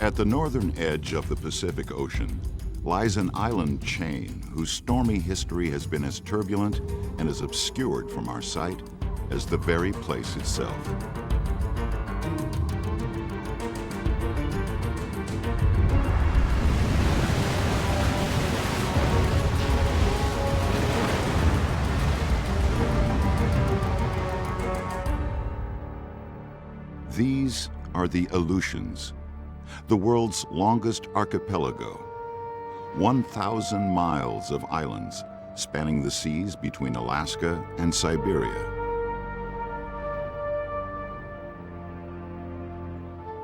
At the northern edge of the Pacific Ocean lies an island chain whose stormy history has been as turbulent and as obscured from our sight as the very place itself. These are the Aleutians, the world's longest archipelago. 1,000 miles of islands spanning the seas between Alaska and Siberia.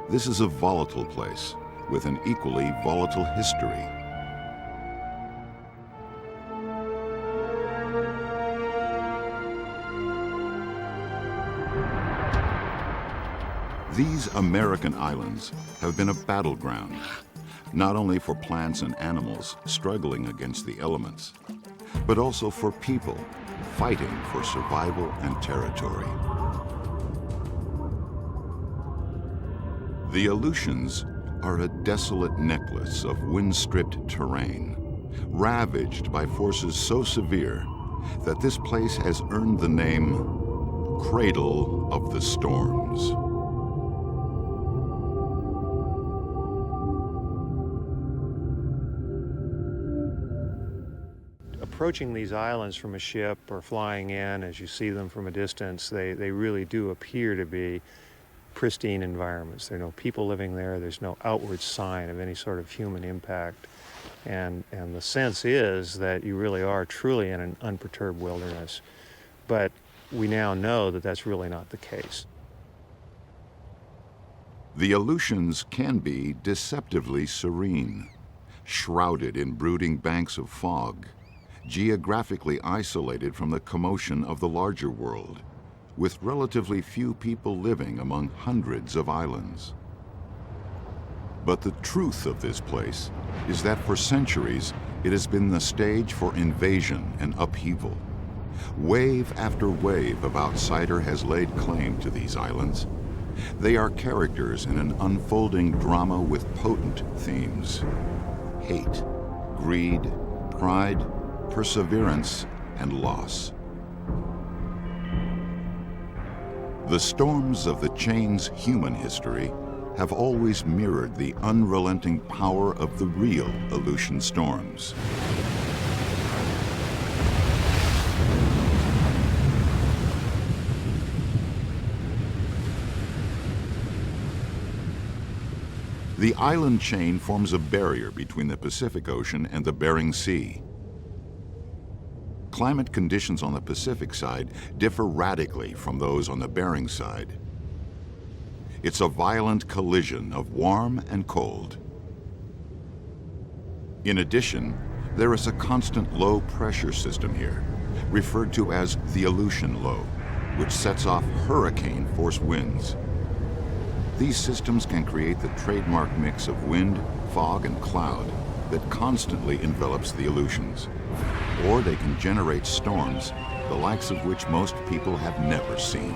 This is a volatile place with an equally volatile history. These American islands have been a battleground, not only for plants and animals struggling against the elements, but also for people fighting for survival and territory. The Aleutians are a desolate necklace of wind-stripped terrain, ravaged by forces so severe that this place has earned the name Cradle of the Storms. Approaching these islands from a ship or flying in, as you see them from a distance, they really do appear to be pristine environments. There are no people living there. There's no outward sign of any sort of human impact. And the sense is that you really are truly in an unperturbed wilderness. But we now know that that's really not the case. The Aleutians can be deceptively serene, shrouded in brooding banks of fog, geographically isolated from the commotion of the larger world, with relatively few people living among hundreds of islands. But the truth of this place is that for centuries it has been the stage for invasion and upheaval. Wave after wave of outsider has laid claim to these islands. They are characters in an unfolding drama with potent themes: hate, greed, pride, perseverance, and loss. The storms of the chain's human history have always mirrored the unrelenting power of the real Aleutian storms. The island chain forms a barrier between the Pacific Ocean and the Bering Sea. Climate conditions on the Pacific side differ radically from those on the Bering side. It's a violent collision of warm and cold. In addition, there is a constant low pressure system here, referred to as the Aleutian Low, which sets off hurricane-force winds. These systems can create the trademark mix of wind, fog, and cloud that constantly envelops the Aleutians. Or they can generate storms, the likes of which most people have never seen.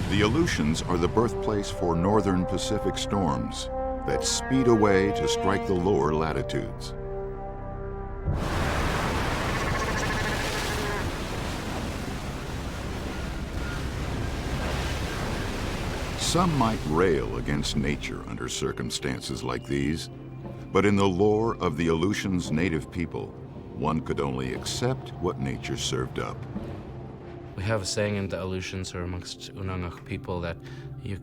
The Aleutians are the birthplace for northern Pacific storms that speed away to strike the lower latitudes. Some might rail against nature under circumstances like these, but in the lore of the Aleutians' native people, one could only accept what nature served up. We have a saying in the Aleutians, or amongst Unangak people, that you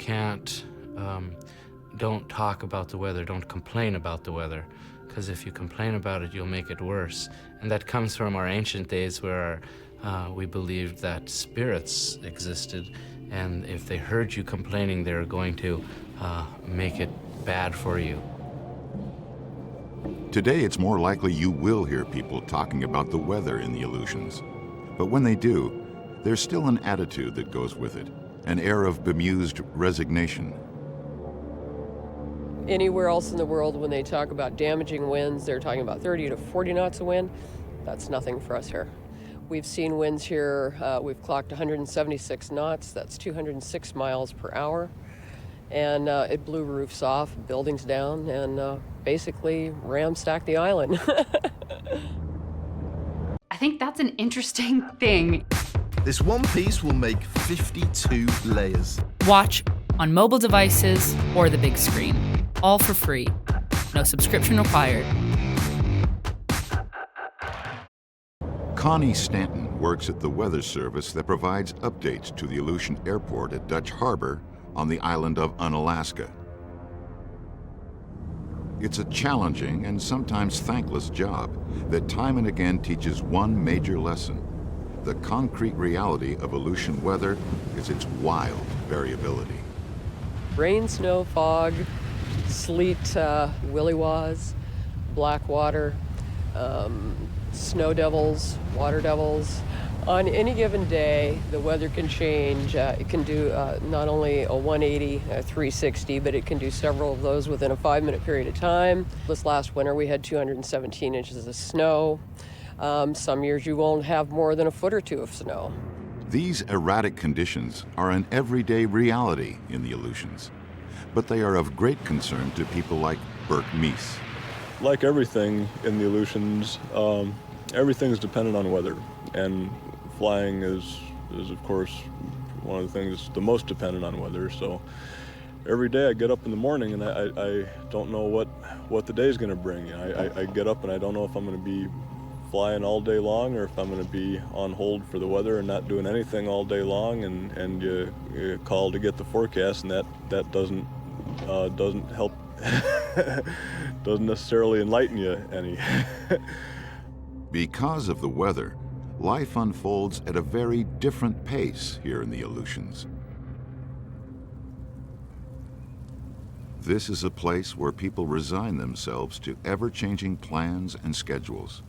don't talk about the weather, don't complain about the weather, because if you complain about it, you'll make it worse. And that comes from our ancient days where we believed that spirits existed, and if they heard you complaining, they were going to make it bad for you. Today, it's more likely you will hear people talking about the weather in the Aleutians. But when they do, there's still an attitude that goes with it, an air of bemused resignation. Anywhere else in the world, when they talk about damaging winds, they're talking about 30 to 40 knots of wind. That's nothing for us here. We've seen winds here, we've clocked 176 knots, that's 206 miles per hour. And it blew roofs off, buildings down, and basically ramsacked the island. I think that's an interesting thing. This one piece will make 52 layers. Watch on mobile devices or the big screen, all for free. No subscription required. Connie Stanton works at the weather service that provides updates to the Aleutian Airport at Dutch Harbor on the island of Unalaska. It's a challenging and sometimes thankless job that time and again teaches one major lesson. The concrete reality of Aleutian weather is its wild variability. Rain, snow, fog, sleet, willy-waws, black water, snow devils, water devils. On any given day, the weather can change. It can do not only a 180, a 360, but it can do several of those within a 5-minute period of time. This last winter, we had 217 inches of snow. Some years you won't have more than a foot or two of snow. These erratic conditions are an everyday reality in the Aleutians, but they are of great concern to people like Burke Meese. Like everything in the Aleutians, everything's dependent on weather, and flying is of course one of the things that's the most dependent on weather. So every day I get up in the morning and I don't know what the day's going to bring. I get up and I don't know if I'm going to be flying all day long or if I'm going to be on hold for the weather and not doing anything all day long, and you call to get the forecast, and that doesn't help doesn't necessarily enlighten you any. Because of the weather, life unfolds at a very different pace here in the Aleutians. This is a place where people resign themselves to ever-changing plans and schedules.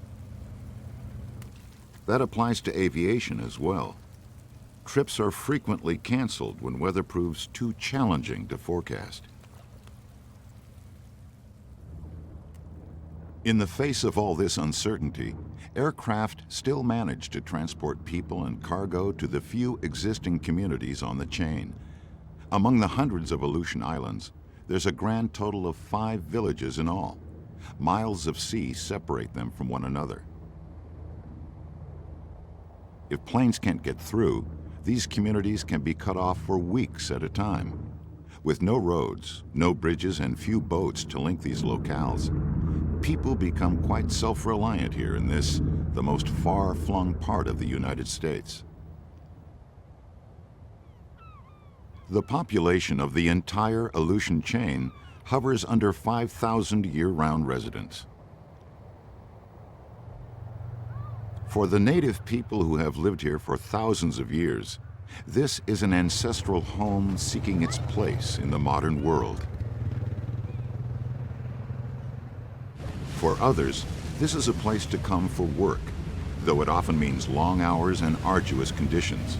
That applies to aviation as well. Trips are frequently canceled when weather proves too challenging to forecast. In the face of all this uncertainty, aircraft still manage to transport people and cargo to the few existing communities on the chain. Among the hundreds of Aleutian Islands, there's a grand total of 5 villages in all. Miles of sea separate them from one another. If planes can't get through, these communities can be cut off for weeks at a time. With no roads, no bridges, and few boats to link these locales, people become quite self-reliant here in this, the most far-flung part of the United States. The population of the entire Aleutian chain hovers under 5,000 year-round residents. For the native people who have lived here for thousands of years, this is an ancestral home seeking its place in the modern world. For others, this is a place to come for work, though it often means long hours and arduous conditions.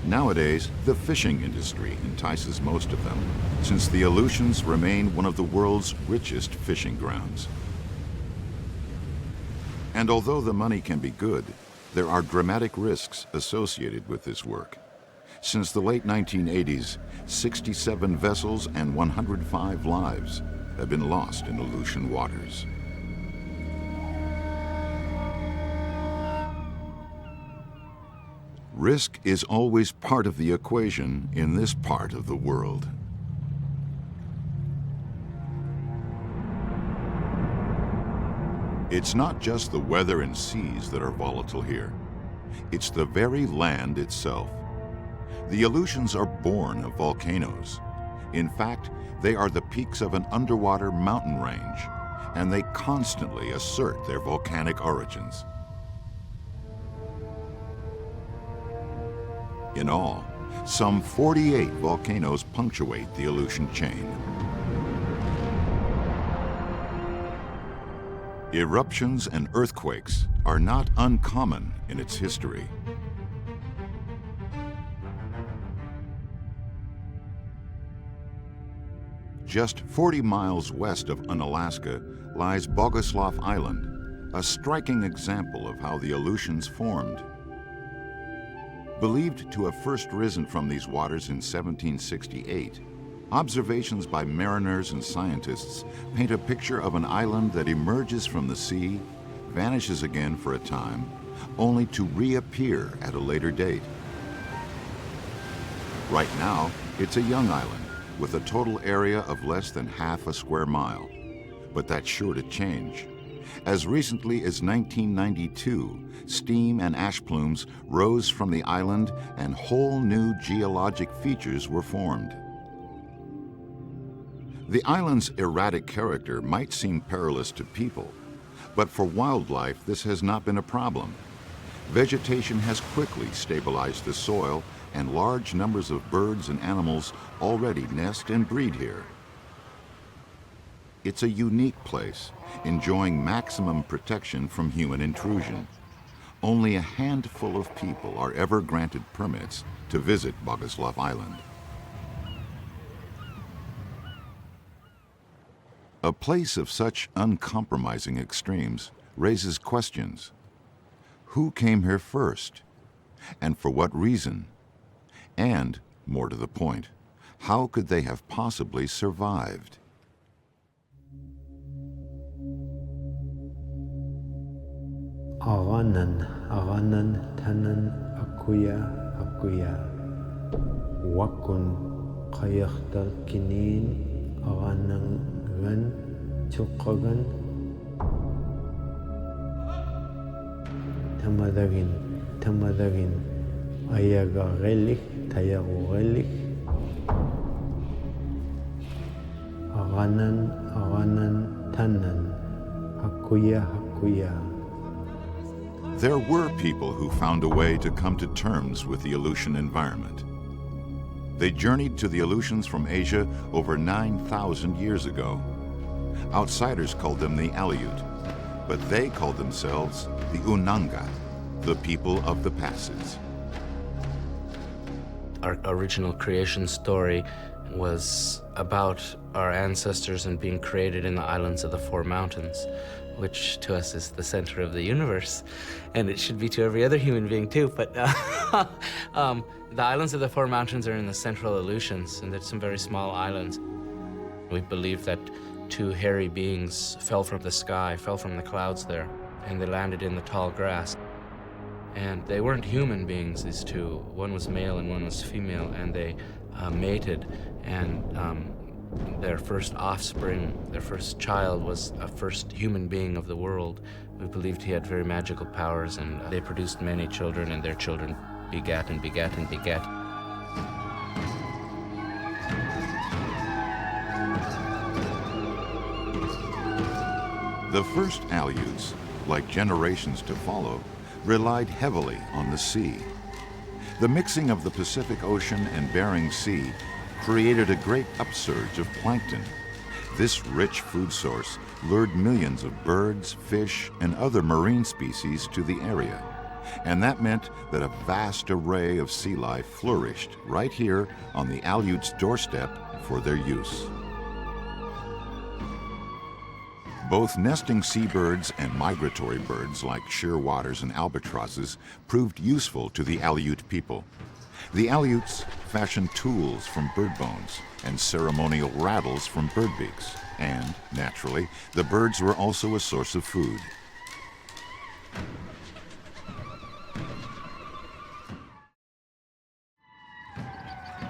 Nowadays, the fishing industry entices most of them, since the Aleutians remain one of the world's richest fishing grounds. And although the money can be good, there are dramatic risks associated with this work. Since the late 1980s, 67 vessels and 105 lives have been lost in Aleutian waters. Risk is always part of the equation in this part of the world. It's not just the weather and seas that are volatile here. It's the very land itself. The Aleutians are born of volcanoes. In fact, they are the peaks of an underwater mountain range, and they constantly assert their volcanic origins. In all, some 48 volcanoes punctuate the Aleutian chain. Eruptions and earthquakes are not uncommon in its history. Just 40 miles west of Unalaska lies Boguslav Island, a striking example of how the Aleutians formed. Believed to have first risen from these waters in 1768, observations by mariners and scientists paint a picture of an island that emerges from the sea, vanishes again for a time, only to reappear at a later date. Right now, it's a young island with a total area of less than half a square mile, but that's sure to change. As recently as 1992, steam and ash plumes rose from the island and whole new geologic features were formed. The island's erratic character might seem perilous to people, but for wildlife this has not been a problem. Vegetation has quickly stabilized the soil, and large numbers of birds and animals already nest and breed here. It's a unique place, enjoying maximum protection from human intrusion. Only a handful of people are ever granted permits to visit Boguslav Island. A place of such uncompromising extremes raises questions. Who came here first? And for what reason? And, more to the point, how could they have possibly survived? Aganan tanan akuya wakun kayaktal kinin aganangan chukagan tamadagin ayagagelik tayagugelik aganan tanan akuya. There were people who found a way to come to terms with the Aleutian environment. They journeyed to the Aleutians from Asia over 9,000 years ago. Outsiders called them the Aleut, but they called themselves the Unanga, the people of the passes. Our original creation story was about our ancestors and being created in the islands of the Four Mountains, which to us is the center of the universe, and it should be to every other human being too, but the islands of the Four Mountains are in the central Aleutians, and there's some very small islands. We believe that two hairy beings fell from the sky, fell from the clouds there, and they landed in the tall grass. And they weren't human beings, these two. One was male and one was female, and they mated, and their first offspring, their first child, was a first human being of the world. We believed he had very magical powers, and they produced many children, and their children begat and begat and begat. The first Aleuts, like generations to follow, relied heavily on the sea. The mixing of the Pacific Ocean and Bering Sea created a great upsurge of plankton. This rich food source lured millions of birds, fish, and other marine species to the area. And that meant that a vast array of sea life flourished right here on the Aleuts' doorstep for their use. Both nesting seabirds and migratory birds like shearwaters and albatrosses proved useful to the Aleut people. The Aleuts fashioned tools from bird bones and ceremonial rattles from bird beaks, and, naturally, the birds were also a source of food.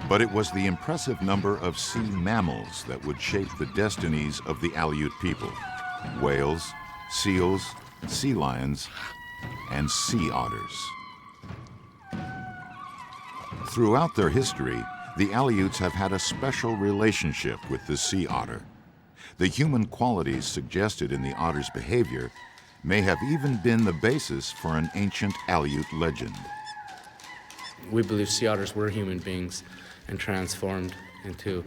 But it was the impressive number of sea mammals that would shape the destinies of the Aleut people. Whales, seals, sea lions, and sea otters. Throughout their history, the Aleuts have had a special relationship with the sea otter. The human qualities suggested in the otter's behavior may have even been the basis for an ancient Aleut legend. We believe sea otters were human beings and transformed into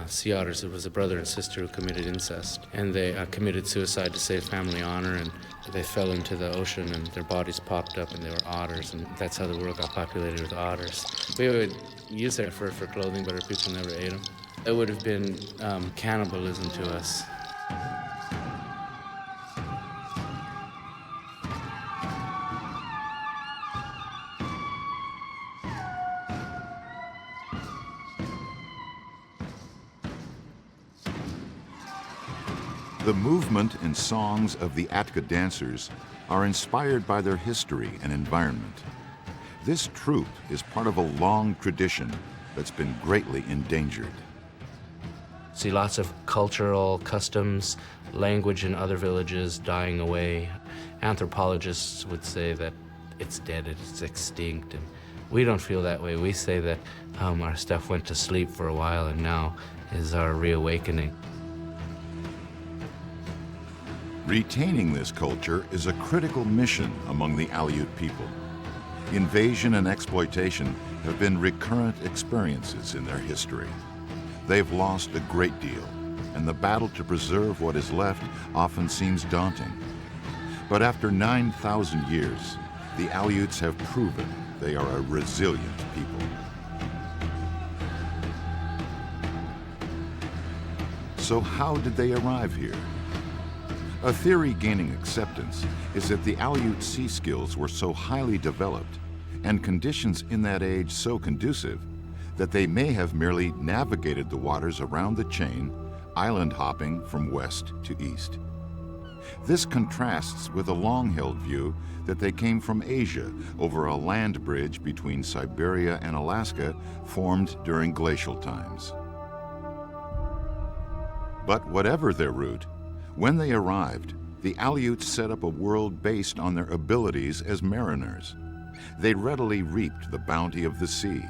sea otters. It was a brother and sister who committed incest, and they committed suicide to save family honor, and they fell into the ocean and their bodies popped up and they were otters, and that's how the world got populated with otters. We would use their fur for clothing, but our people never ate them. It would have been cannibalism to us. The movement and songs of the Atka dancers are inspired by their history and environment. This troupe is part of a long tradition that's been greatly endangered. See lots of cultural customs, language in other villages dying away. Anthropologists would say that it's dead, it's extinct, and we don't feel that way. We say that our stuff went to sleep for a while and now is our reawakening. Retaining this culture is a critical mission among the Aleut people. Invasion and exploitation have been recurrent experiences in their history. They've lost a great deal, and the battle to preserve what is left often seems daunting. But after 9,000 years, the Aleuts have proven they are a resilient people. So how did they arrive here? A theory gaining acceptance is that the Aleut sea skills were so highly developed and conditions in that age so conducive that they may have merely navigated the waters around the chain, island hopping from west to east. This contrasts with a long-held view that they came from Asia over a land bridge between Siberia and Alaska formed during glacial times. But whatever their route, when they arrived, the Aleuts set up a world based on their abilities as mariners. They readily reaped the bounty of the sea.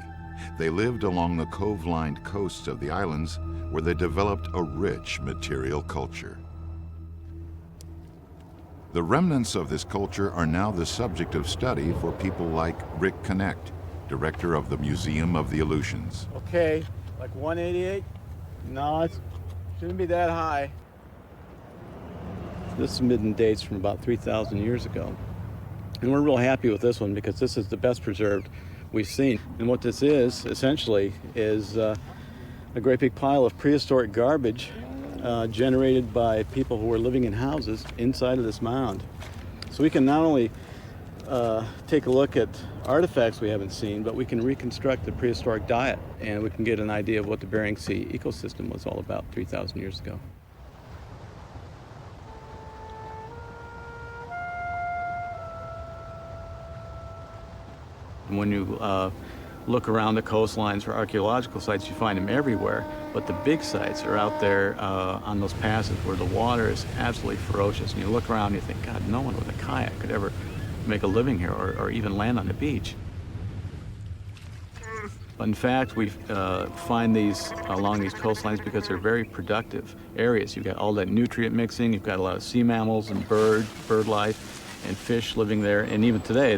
They lived along the cove-lined coasts of the islands where they developed a rich material culture. The remnants of this culture are now the subject of study for people like Rick Connect, director of the Museum of the Aleutians. Okay, like 188? No, it shouldn't be that high. This midden dates from about 3,000 years ago. And we're real happy with this one because this is the best preserved we've seen. And what this is, essentially, is a great big pile of prehistoric garbage generated by people who were living in houses inside of this mound. So we can not only take a look at artifacts we haven't seen, but we can reconstruct the prehistoric diet, and we can get an idea of what the Bering Sea ecosystem was all about 3,000 years ago. When you look around the coastlines for archaeological sites, you find them everywhere, but the big sites are out there on those passes where the water is absolutely ferocious. And you look around and you think, God, no one with a kayak could ever make a living here or even land on the beach. But in fact, we find these along these coastlines because they're very productive areas. You've got all that nutrient mixing, you've got a lot of sea mammals and bird life and fish living there, and even today,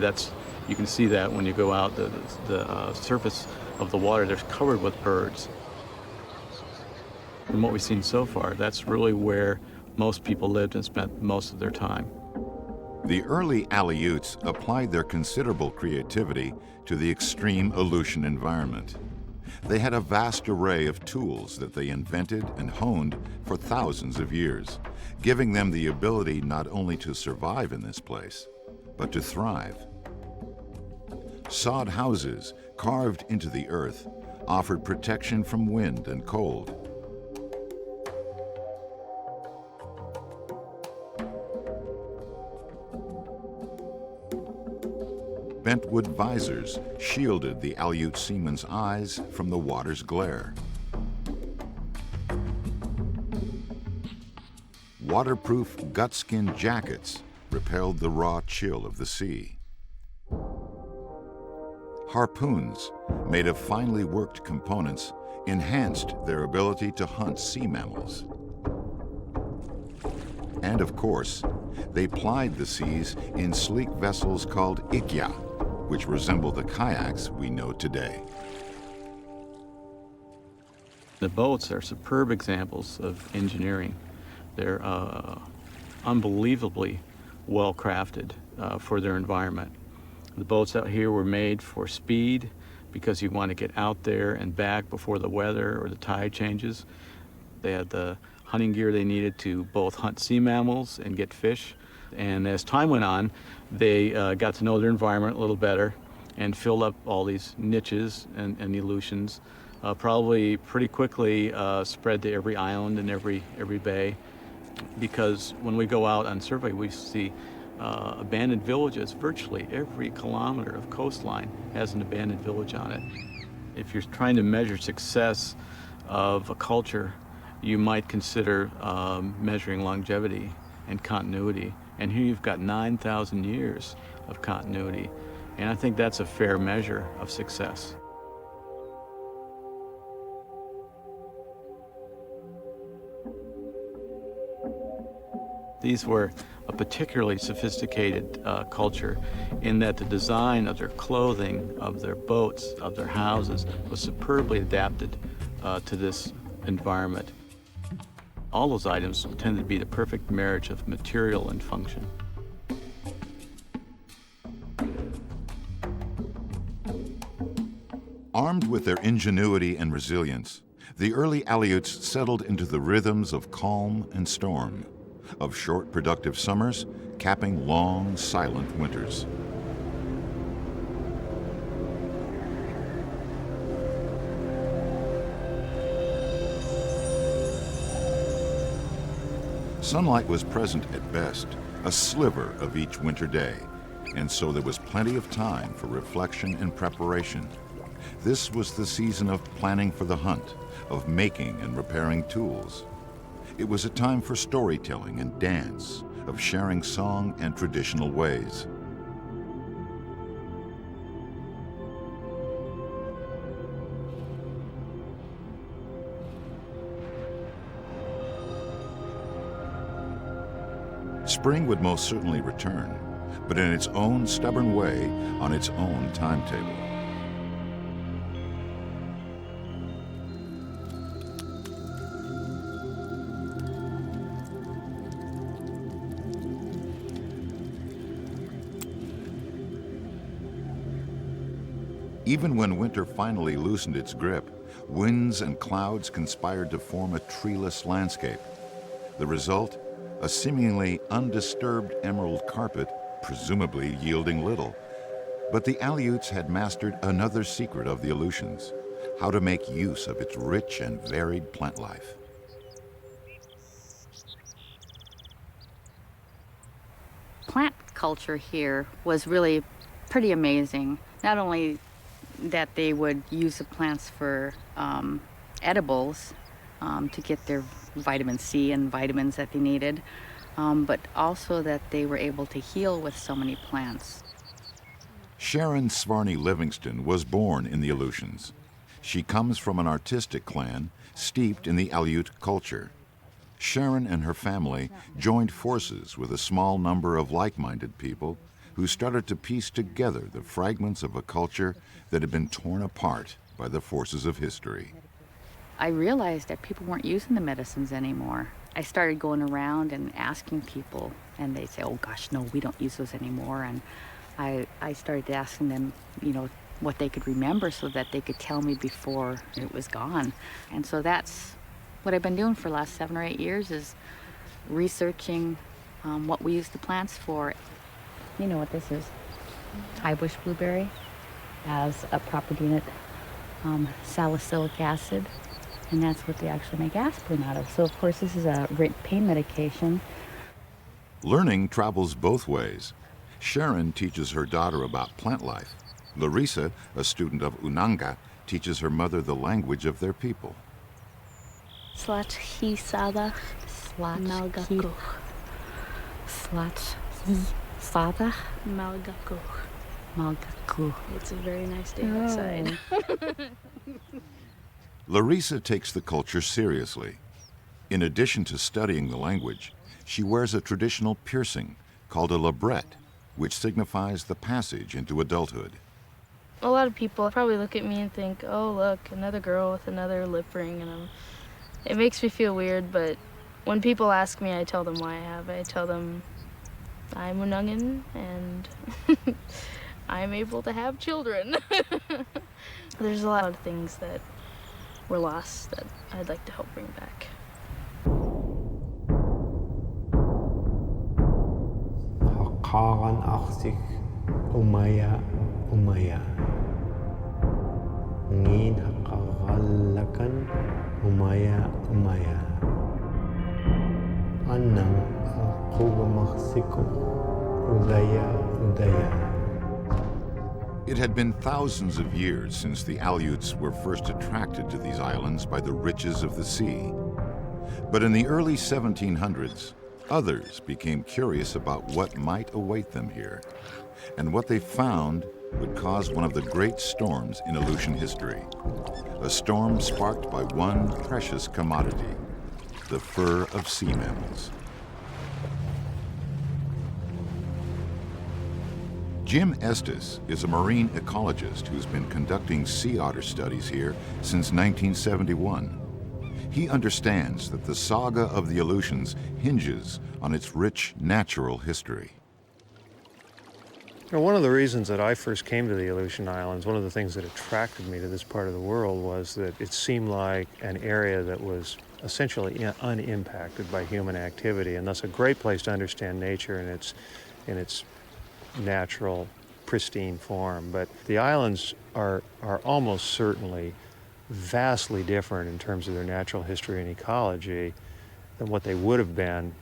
you can see that when you go out, the surface of the water, they're covered with birds. From what we've seen so far, that's really where most people lived and spent most of their time. The early Aleuts applied their considerable creativity to the extreme Aleutian environment. They had a vast array of tools that they invented and honed for thousands of years, giving them the ability not only to survive in this place, but to thrive. Sod houses, carved into the earth, offered protection from wind and cold. Bentwood visors shielded the Aleut seaman's eyes from the water's glare. Waterproof gut-skin jackets repelled the raw chill of the sea. Harpoons, made of finely worked components, enhanced their ability to hunt sea mammals. And of course, they plied the seas in sleek vessels called ikya, which resemble the kayaks we know today. The boats are superb examples of engineering. They're unbelievably well crafted for their environment. The boats out here were made for speed, because you want to get out there and back before the weather or the tide changes. They had the hunting gear they needed to both hunt sea mammals and get fish. And as time went on, they got to know their environment a little better and filled up all these niches and the Aleutians. Probably pretty quickly spread to every island and every bay, because when we go out on survey, we see abandoned villages. Virtually every kilometer of coastline has an abandoned village on it. If you're trying to measure success of a culture, you might consider measuring longevity and continuity. And here you've got 9,000 years of continuity. And I think that's a fair measure of success. These were a particularly sophisticated culture in that the design of their clothing, of their boats, of their houses was superbly adapted to this environment. All those items tended to be the perfect marriage of material and function. Armed with their ingenuity and resilience, the early Aleuts settled into the rhythms of calm and storm, of short productive summers capping long, silent winters. Sunlight was present at best, a sliver of each winter day, and so there was plenty of time for reflection and preparation. This was the season of planning for the hunt, of making and repairing tools. It was a time for storytelling and dance, of sharing song and traditional ways. Spring would most certainly return, but in its own stubborn way, on its own timetable. Even when winter finally loosened its grip, winds and clouds conspired to form a treeless landscape. The result? A seemingly undisturbed emerald carpet, presumably yielding little. But the Aleuts had mastered another secret of the Aleutians, how to make use of its rich and varied plant life. Plant culture here was really pretty amazing. Not only that they would use the plants for edibles to get their vitamin C and vitamins that they needed, but also that they were able to heal with so many plants. Sharon Svarney Livingston was born in the Aleutians. She comes from an artistic clan steeped in the Aleut culture. Sharon and her family joined forces with a small number of like-minded people who started to piece together the fragments of a culture that had been torn apart by the forces of history. I realized that people weren't using the medicines anymore. I started going around and asking people, and they'd say, oh gosh, no, we don't use those anymore. And I started asking them, you know, what they could remember so that they could tell me before it was gone. And so that's what I've been doing for the last 7 or 8 years, is researching what we use the plants for. You know what this is? High bush blueberry has a property in it, salicylic acid, and that's what they actually make aspirin out of. So of course this is a pain medication. Learning travels both ways. Sharon teaches her daughter about plant life. Larissa, a student of Unanga, teaches her mother the language of their people. Slach hi sada malgakuch. Slach hi sada malgakuch. Malgakuch. It's a very nice day outside. Larissa takes the culture seriously. In addition to studying the language, she wears a traditional piercing called a labrette, which signifies the passage into adulthood. A lot of people probably look at me and think, oh look, another girl with another lip ring, and it makes me feel weird, but when people ask me, I tell them why I have it. I tell them I'm Unangan and I'm able to have children. There's a lot of things that were lost that I'd like to help bring back. Haqaran aksik umaya umaya. Ngin haqarallakan umaya umaya. Annang aqugamaksiko udaya udaya. It had been thousands of years since the Aleuts were first attracted to these islands by the riches of the sea. But in the early 1700s, others became curious about what might await them here. And what they found would cause one of the great storms in Aleutian history. A storm sparked by one precious commodity, the fur of sea mammals. Jim Estes is a marine ecologist who's been conducting sea otter studies here since 1971. He understands that the saga of the Aleutians hinges on its rich natural history. You know, one of the reasons that I first came to the Aleutian Islands, one of the things that attracted me to this part of the world was that it seemed like an area that was essentially unimpacted by human activity, and thus a great place to understand nature in its natural, pristine form. But the islands are almost certainly vastly different in terms of their natural history and ecology than what they would have been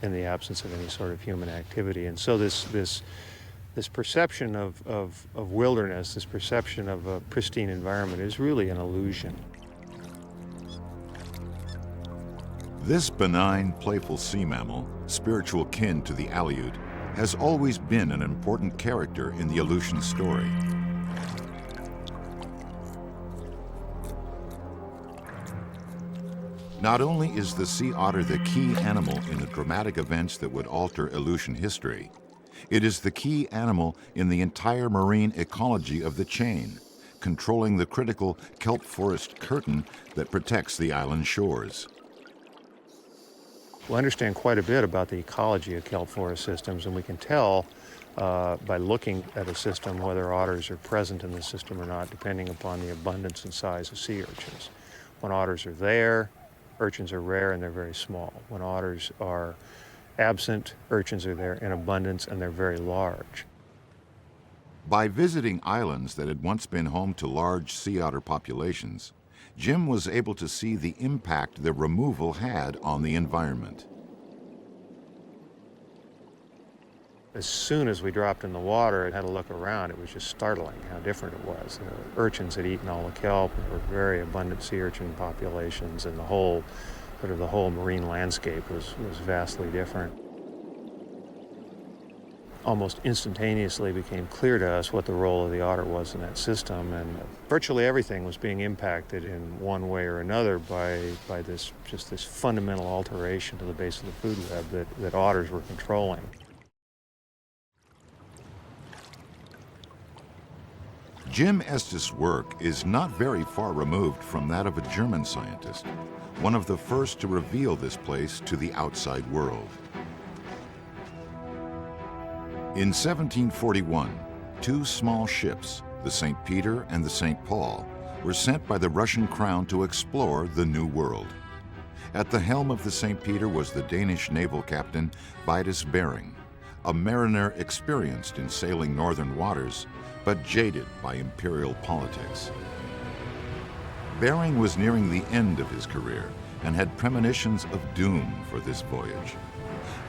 in the absence of any sort of human activity. And so this perception of wilderness, this perception of a pristine environment is really an illusion. This benign, playful sea mammal, spiritual kin to the Aleut, has always been an important character in the Aleutian story. Not only is the sea otter the key animal in the dramatic events that would alter Aleutian history, it is the key animal in the entire marine ecology of the chain, controlling the critical kelp forest curtain that protects the island shores. We understand quite a bit about the ecology of kelp forest systems, and we can tell by looking at a system whether otters are present in the system or not, depending upon the abundance and size of sea urchins. When otters are there, urchins are rare and they're very small. When otters are absent, urchins are there in abundance and they're very large. By visiting islands that had once been home to large sea otter populations, Jim was able to see the impact their removal had on the environment. As soon as we dropped in the water and had a look around, it was just startling how different it was. The urchins had eaten all the kelp, and there were very abundant sea urchin populations, and the whole marine landscape was vastly different. Almost instantaneously became clear to us what the role of the otter was in that system, and virtually everything was being impacted in one way or another by this fundamental alteration to the base of the food web that otters were controlling. Jim Estes' work is not very far removed from that of a German scientist, one of the first to reveal this place to the outside world. In 1741, two small ships, the St. Peter and the St. Paul, were sent by the Russian crown to explore the New World. At the helm of the St. Peter was the Danish naval captain Vitus Bering, a mariner experienced in sailing northern waters, but jaded by imperial politics. Bering was nearing the end of his career and had premonitions of doom for this voyage.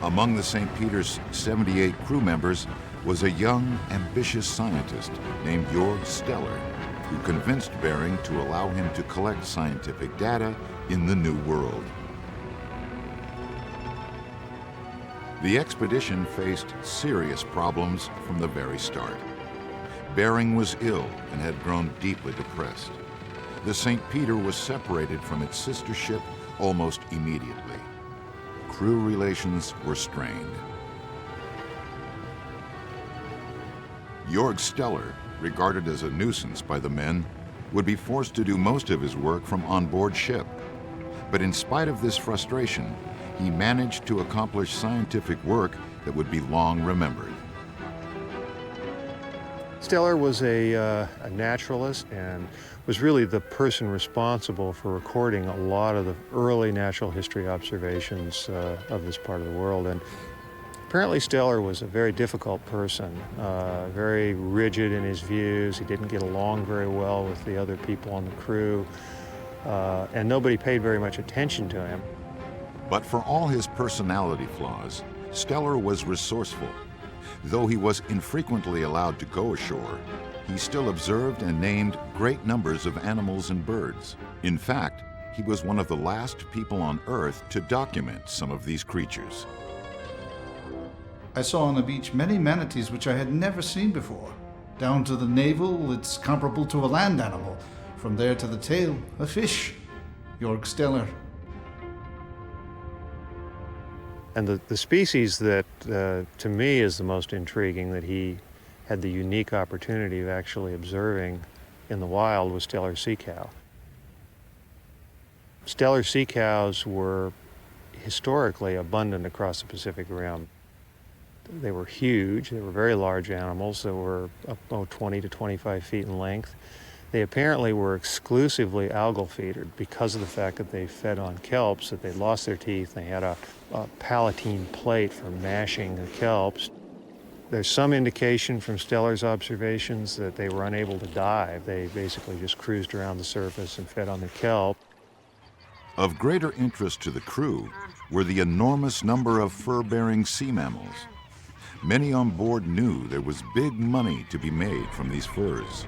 Among the St. Peter's 78 crew members was a young, ambitious scientist named Georg Steller, who convinced Bering to allow him to collect scientific data in the New World. The expedition faced serious problems from the very start. Bering was ill and had grown deeply depressed. The St. Peter was separated from its sister ship almost immediately. Crew relations were strained. Georg Steller, regarded as a nuisance by the men, would be forced to do most of his work from on board ship. But in spite of this frustration, he managed to accomplish scientific work that would be long remembered. Steller was a naturalist and was really the person responsible for recording a lot of the early natural history observations of this part of the world. And apparently Steller was a very difficult person, very rigid in his views. He didn't get along very well with the other people on the crew, and nobody paid very much attention to him. But for all his personality flaws, Steller was resourceful. Though he was infrequently allowed to go ashore, he still observed and named great numbers of animals and birds. In fact, he was one of the last people on Earth to document some of these creatures. I saw on the beach many manatees which I had never seen before. Down to the navel, it's comparable to a land animal. From there to the tail, a fish. Jorg Steller. And the species that, to me, is the most intriguing, that he had the unique opportunity of actually observing in the wild, was Steller sea cow. Steller sea cows were historically abundant across the Pacific Rim. They were huge. They were very large animals that were about 20 to 25 feet in length. They apparently were exclusively algal feedered because of the fact that they fed on kelps, that they lost their teeth. They had a palatine plate for mashing the kelps. There's some indication from Steller's observations that they were unable to dive. They basically just cruised around the surface and fed on the kelp. Of greater interest to the crew were the enormous number of fur-bearing sea mammals. Many on board knew there was big money to be made from these furs.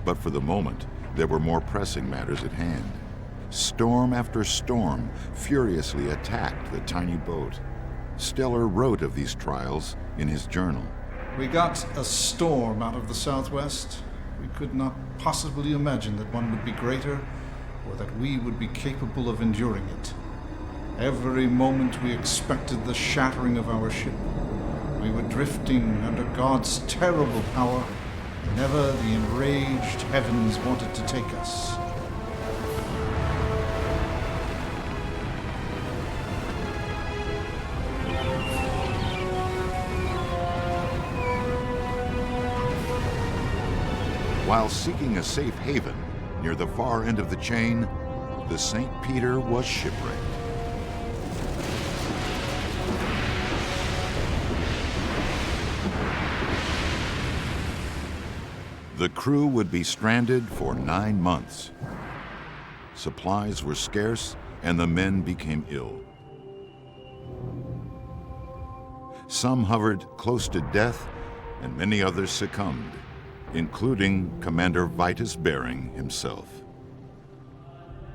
But for the moment, there were more pressing matters at hand. Storm after storm furiously attacked the tiny boat. Steller wrote of these trials in his journal. We got a storm out of the southwest. We could not possibly imagine that one would be greater, or that we would be capable of enduring it. Every moment we expected the shattering of our ship. We were drifting under God's terrible power whenever the enraged heavens wanted to take us. While seeking a safe haven near the far end of the chain, the St. Peter was shipwrecked. The crew would be stranded for 9 months. Supplies were scarce and the men became ill. Some hovered close to death and many others succumbed, including Commander Vitus Bering himself.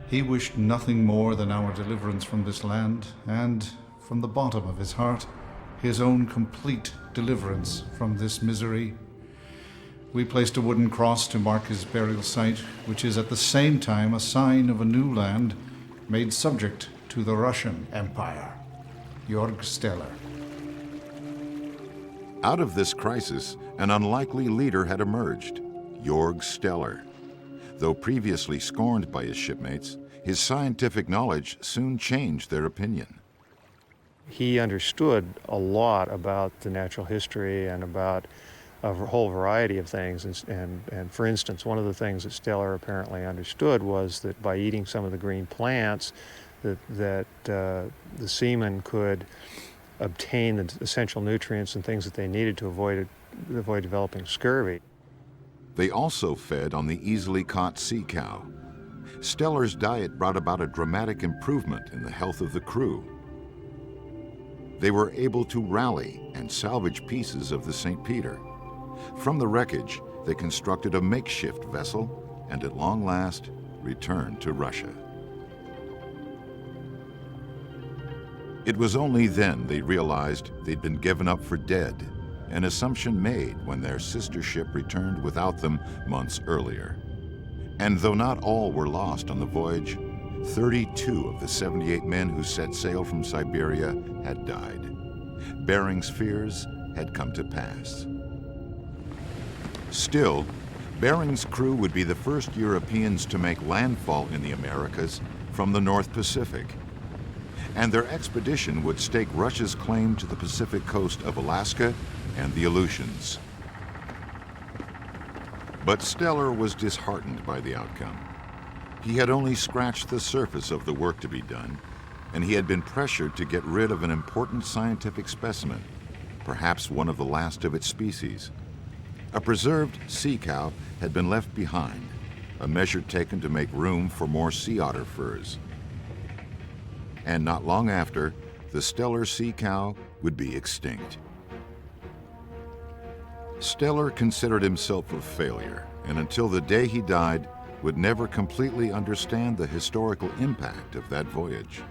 He wished nothing more than our deliverance from this land, and, from the bottom of his heart, his own complete deliverance from this misery. We placed a wooden cross to mark his burial site, which is at the same time a sign of a new land made subject to the Russian Empire. Jorg Steller. Out of this crisis, an unlikely leader had emerged, Jorg Steller. Though previously scorned by his shipmates, his scientific knowledge soon changed their opinion. He understood a lot about the natural history and about a whole variety of things. And for instance, one of the things that Steller apparently understood was that by eating some of the green plants, that the seamen could obtain the essential nutrients and things that they needed to avoid developing scurvy. They also fed on the easily caught sea cow. Steller's diet brought about a dramatic improvement in the health of the crew. They were able to rally and salvage pieces of the St. Peter. From the wreckage, they constructed a makeshift vessel and at long last returned to Russia. It was only then they realized they'd been given up for dead, an assumption made when their sister ship returned without them months earlier. And though not all were lost on the voyage, 32 of the 78 men who set sail from Siberia had died. Bering's fears had come to pass. Still, Bering's crew would be the first Europeans to make landfall in the Americas from the North Pacific. And their expedition would stake Russia's claim to the Pacific coast of Alaska and the Aleutians. But Steller was disheartened by the outcome. He had only scratched the surface of the work to be done, and he had been pressured to get rid of an important scientific specimen, perhaps one of the last of its species. A preserved sea cow had been left behind, a measure taken to make room for more sea otter furs. And not long after, the Steller sea cow would be extinct. Steller considered himself a failure, and until the day he died, would never completely understand the historical impact of that voyage.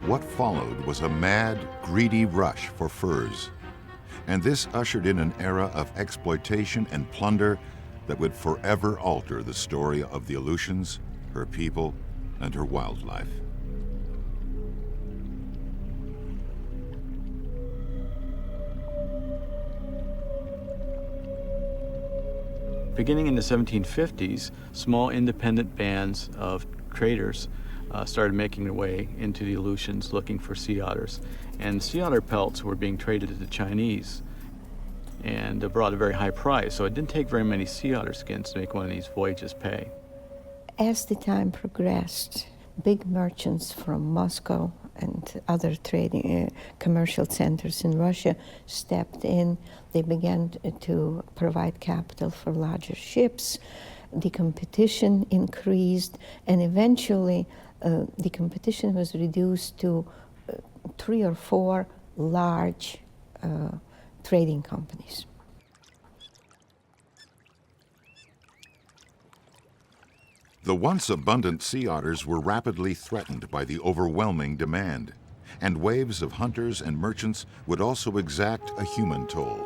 What followed was a mad, greedy rush for furs, and this ushered in an era of exploitation and plunder that would forever alter the story of the Aleutians, her people, and her wildlife. Beginning in the 1750s, small independent bands of traders started making their way into the Aleutians looking for sea otters. And sea otter pelts were being traded to the Chinese and brought a very high price. So it didn't take very many sea otter skins to make one of these voyages pay. As the time progressed, big merchants from Moscow and other trading commercial centers in Russia stepped in. They began to provide capital for larger ships. The competition increased, and eventually the competition was reduced to 3 or 4 large trading companies. The once abundant sea otters were rapidly threatened by the overwhelming demand, and waves of hunters and merchants would also exact a human toll.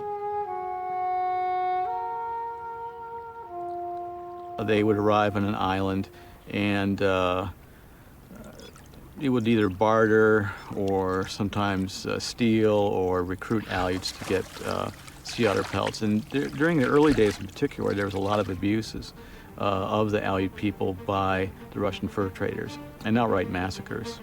They would arrive on an island and it would either barter or sometimes steal or recruit Aleuts to get sea otter pelts. And during the early days in particular, there was a lot of abuses of the Aleut people by the Russian fur traders, and outright massacres.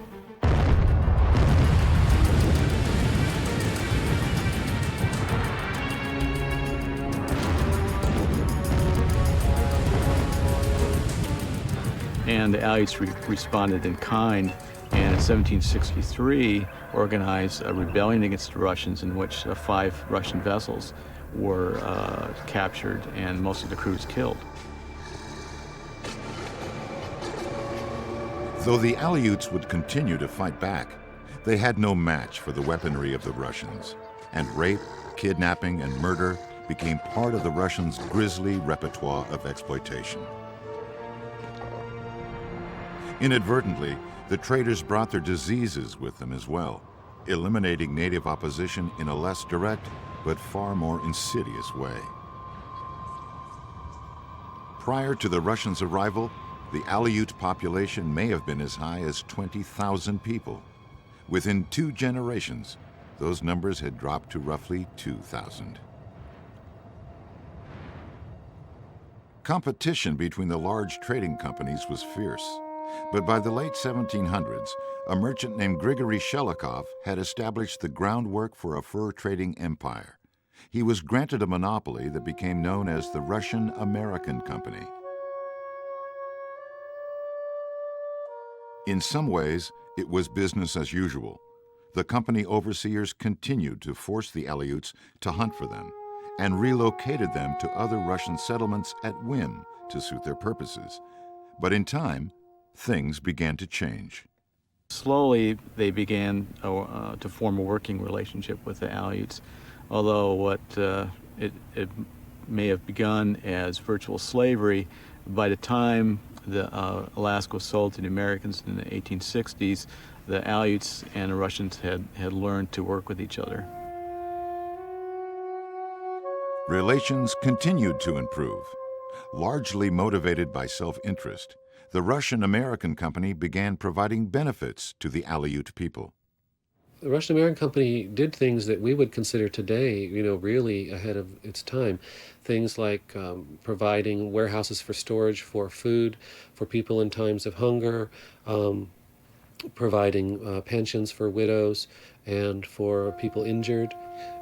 And the Aleuts responded in kind, and in 1763 organized a rebellion against the Russians in which 5 Russian vessels were captured and most of the crews killed. Though the Aleuts would continue to fight back, they had no match for the weaponry of the Russians, and rape, kidnapping, and murder became part of the Russians' grisly repertoire of exploitation. Inadvertently, the traders brought their diseases with them as well, eliminating native opposition in a less direct but far more insidious way. Prior to the Russians' arrival, the Aleut population may have been as high as 20,000 people. Within 2 generations, those numbers had dropped to roughly 2,000. Competition between the large trading companies was fierce, but by the late 1700s, a merchant named Grigory Shelikov had established the groundwork for a fur trading empire. He was granted a monopoly that became known as the Russian-American Company. In some ways, it was business as usual. The company overseers continued to force the Aleuts to hunt for them and relocated them to other Russian settlements at whim to suit their purposes. But in time, things began to change. Slowly, they began to form a working relationship with the Aleuts, although what it may have begun as virtual slavery, by the time Alaska was sold to the Americans in the 1860s, the Aleuts and the Russians had learned to work with each other. Relations continued to improve. Largely motivated by self-interest, the Russian-American Company began providing benefits to the Aleut people. The Russian-American Company did things that we would consider today, really ahead of its time. Things like providing warehouses for storage for food for people in times of hunger, providing pensions for widows and for people injured.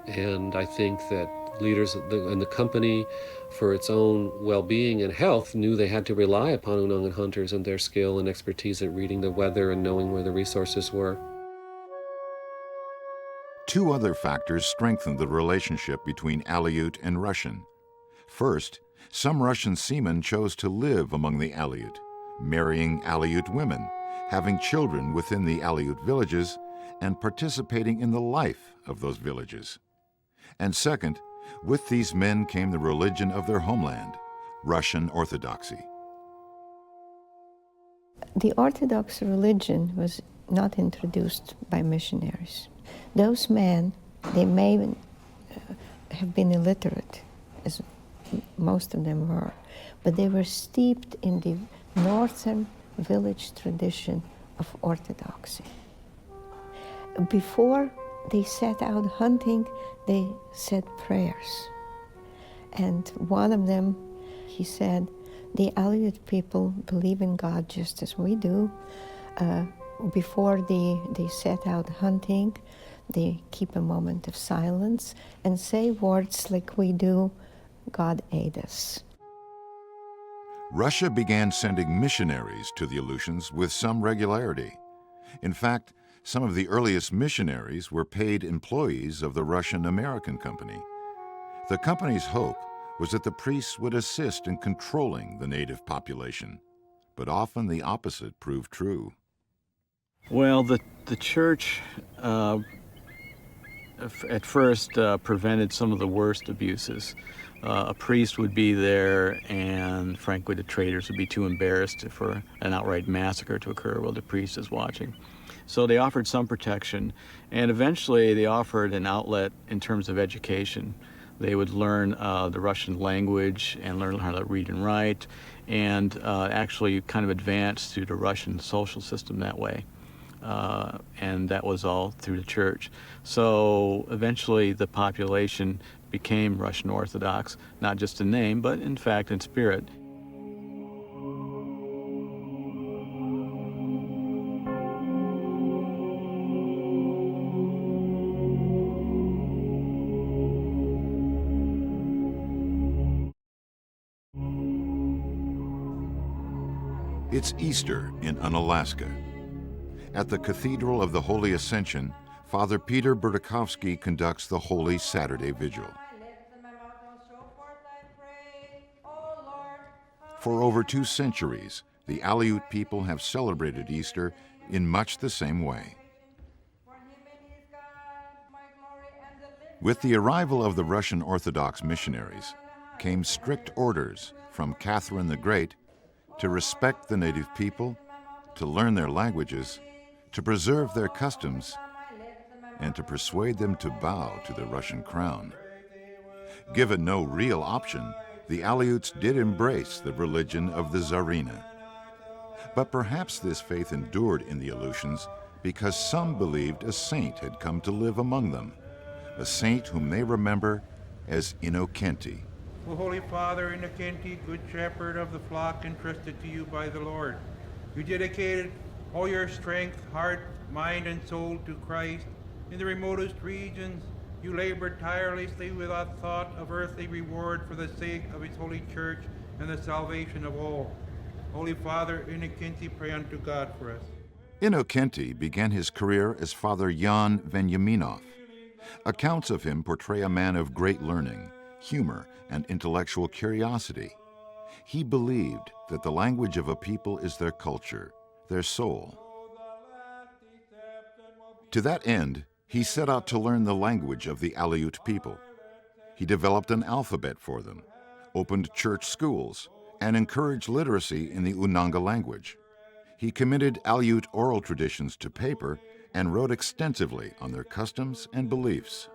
And I think that leaders in the company, for its own well-being and health, knew they had to rely upon Unangan hunters and their skill and expertise at reading the weather and knowing where the resources were. Two other factors strengthened the relationship between Aleut and Russian. First, some Russian seamen chose to live among the Aleut, marrying Aleut women, having children within the Aleut villages, and participating in the life of those villages. And second, with these men came the religion of their homeland, Russian Orthodoxy. The Orthodox religion was not introduced by missionaries. Those men, they may have been illiterate, as most of them were, but they were steeped in the northern village tradition of Orthodoxy. Before they set out hunting, they said prayers. And one of them, he said, the Aleut people believe in God just as we do. Before they set out hunting, they keep a moment of silence and say words like we do, God aid us. Russia began sending missionaries to the Aleutians with some regularity. In fact, some of the earliest missionaries were paid employees of the Russian-American Company. The company's hope was that the priests would assist in controlling the native population, but often the opposite proved true. Well, the church at first prevented some of the worst abuses. A priest would be there, and frankly the traders would be too embarrassed for an outright massacre to occur while the priest is watching. So they offered some protection, and eventually they offered an outlet in terms of education. They would learn the Russian language and learn how to read and write, and actually kind of advance through the Russian social system that way. And that was all through the church. So eventually the population became Russian Orthodox, not just in name, but in fact in spirit. It's Easter in Unalaska. At the Cathedral of the Holy Ascension, Father Peter Berdikovsky conducts the Holy Saturday Vigil. For over 2 centuries, the Aleut people have celebrated Easter in much the same way. With the arrival of the Russian Orthodox missionaries came strict orders from Catherine the Great to respect the native people, to learn their languages, to preserve their customs, and to persuade them to bow to the Russian crown. Given no real option, the Aleuts did embrace the religion of the Tsarina. But perhaps this faith endured in the Aleutians because some believed a saint had come to live among them, a saint whom they remember as Innocenti. O Holy Father, Innocenti, good shepherd of the flock entrusted to you by the Lord, you dedicated all your strength, heart, mind, and soul to Christ. In the remotest regions, you labored tirelessly without thought of earthly reward for the sake of his holy church and the salvation of all. Holy Father Innocenti, pray unto God for us. Innocenti began his career as Father Jan Venyaminov. Accounts of him portray a man of great learning, humor, and intellectual curiosity. He believed that the language of a people is their culture, their soul. To that end, he set out to learn the language of the Aleut people. He developed an alphabet for them, opened church schools, and encouraged literacy in the Unanga language. He committed Aleut oral traditions to paper and wrote extensively on their customs and beliefs.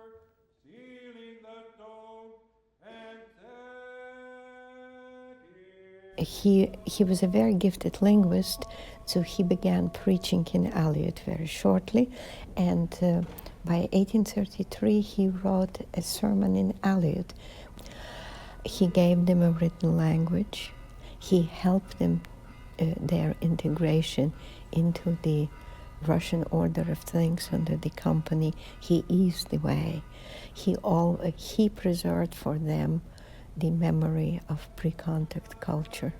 He was a very gifted linguist, so he began preaching in Aleut very shortly, and by 1833 he wrote a sermon in Aleut. He gave them a written language. He helped them their integration into the Russian order of things under the company, he eased the way. He preserved for them the memory of pre-contact culture.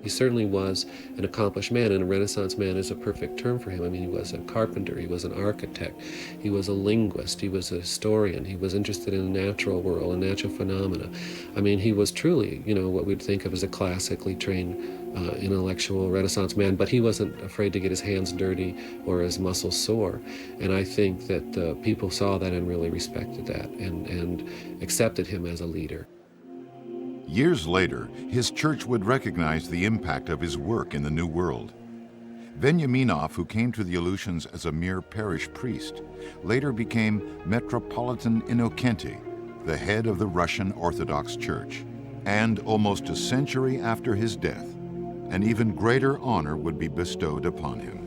He certainly was an accomplished man, and a Renaissance man is a perfect term for him. I mean, he was a carpenter, he was an architect, he was a linguist, he was a historian, he was interested in the natural world and natural phenomena. I mean, he was truly, what we'd think of as a classically trained intellectual Renaissance man, but he wasn't afraid to get his hands dirty or his muscles sore. And I think that people saw that and really respected that and accepted him as a leader. Years later, his church would recognize the impact of his work in the New World. Veniaminov, who came to the Aleutians as a mere parish priest, later became Metropolitan Innocenti, the head of the Russian Orthodox Church. And almost a century after his death, an even greater honor would be bestowed upon him.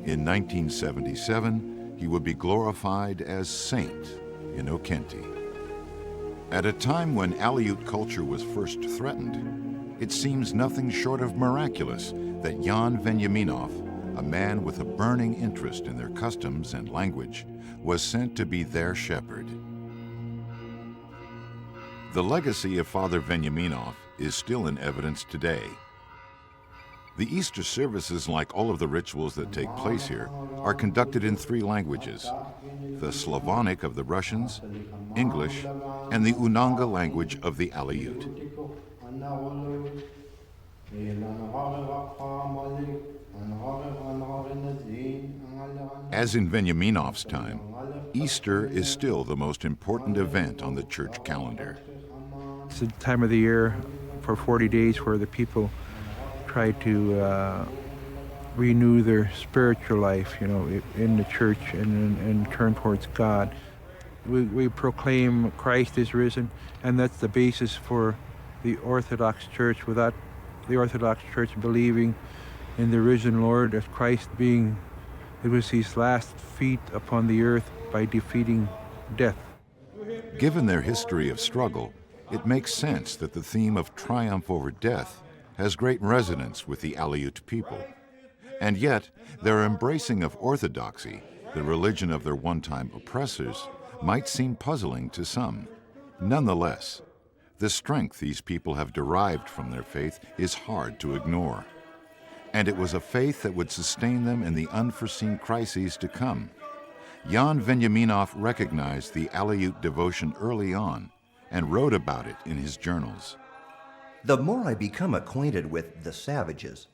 In 1977, he would be glorified as Saint Innocenti. At a time when Aleut culture was first threatened, it seems nothing short of miraculous that Jan Veniaminov, a man with a burning interest in their customs and language, was sent to be their shepherd. The legacy of Father Veniaminov is still in evidence today. The Easter services, like all of the rituals that take place here, are conducted in 3 languages: the Slavonic of the Russians, English, and the Unanga language of the Aleut. As in Veniaminov's time, Easter is still the most important event on the church calendar. It's the time of the year for 40 days where the people try to renew their spiritual life, in the church and turn towards God. We proclaim Christ is risen, and that's the basis for the Orthodox Church. Without the Orthodox Church believing in the risen Lord as Christ it was his last feat upon the earth by defeating death. Given their history of struggle, it makes sense that the theme of triumph over death has great resonance with the Aleut people. And yet, their embracing of orthodoxy, the religion of their one-time oppressors, might seem puzzling to some. Nonetheless, the strength these people have derived from their faith is hard to ignore. And it was a faith that would sustain them in the unforeseen crises to come. Jan Veniaminov recognized the Aleut devotion early on and wrote about it in his journals. The more I become acquainted with the savages,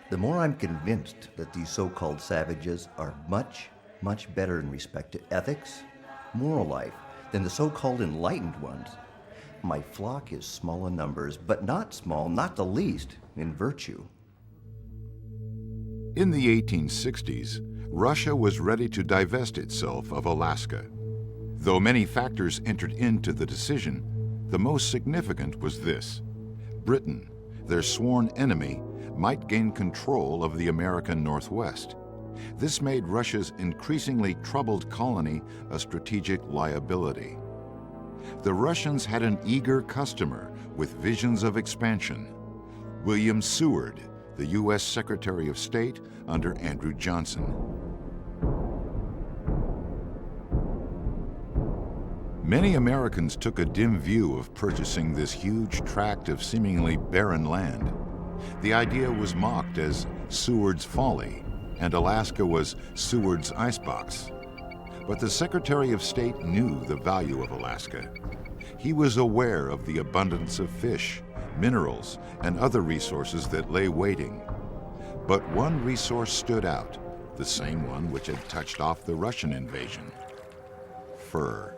the more I'm convinced that these so-called savages are much, much better in respect to ethics, moral life, than the so-called enlightened ones. My flock is small in numbers, but not small, not the least, in virtue. In the 1860s, Russia was ready to divest itself of Alaska. Though many factors entered into the decision, the most significant was this: Britain, their sworn enemy, might gain control of the American Northwest. This made Russia's increasingly troubled colony a strategic liability. The Russians had an eager customer with visions of expansion: William Seward, the U.S. Secretary of State under Andrew Johnson. Many Americans took a dim view of purchasing this huge tract of seemingly barren land. The idea was mocked as Seward's folly, and Alaska was Seward's icebox. But the Secretary of State knew the value of Alaska. He was aware of the abundance of fish, minerals, and other resources that lay waiting. But one resource stood out, the same one which had touched off the Russian invasion: fur.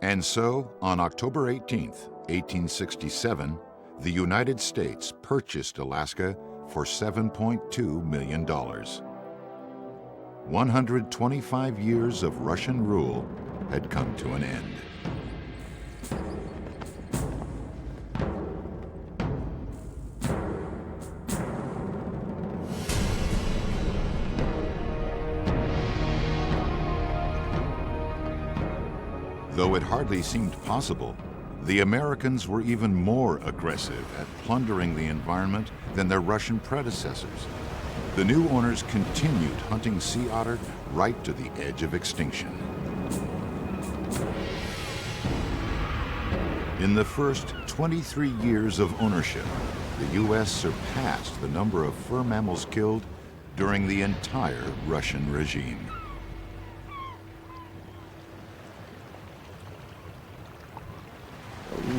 And so, on October 18th, 1867, the United States purchased Alaska for $7.2 million. 125 years of Russian rule had come to an end. Though it hardly seemed possible, the Americans were even more aggressive at plundering the environment than their Russian predecessors. The new owners continued hunting sea otter right to the edge of extinction. In the first 23 years of ownership, the U.S. surpassed the number of fur mammals killed during the entire Russian regime.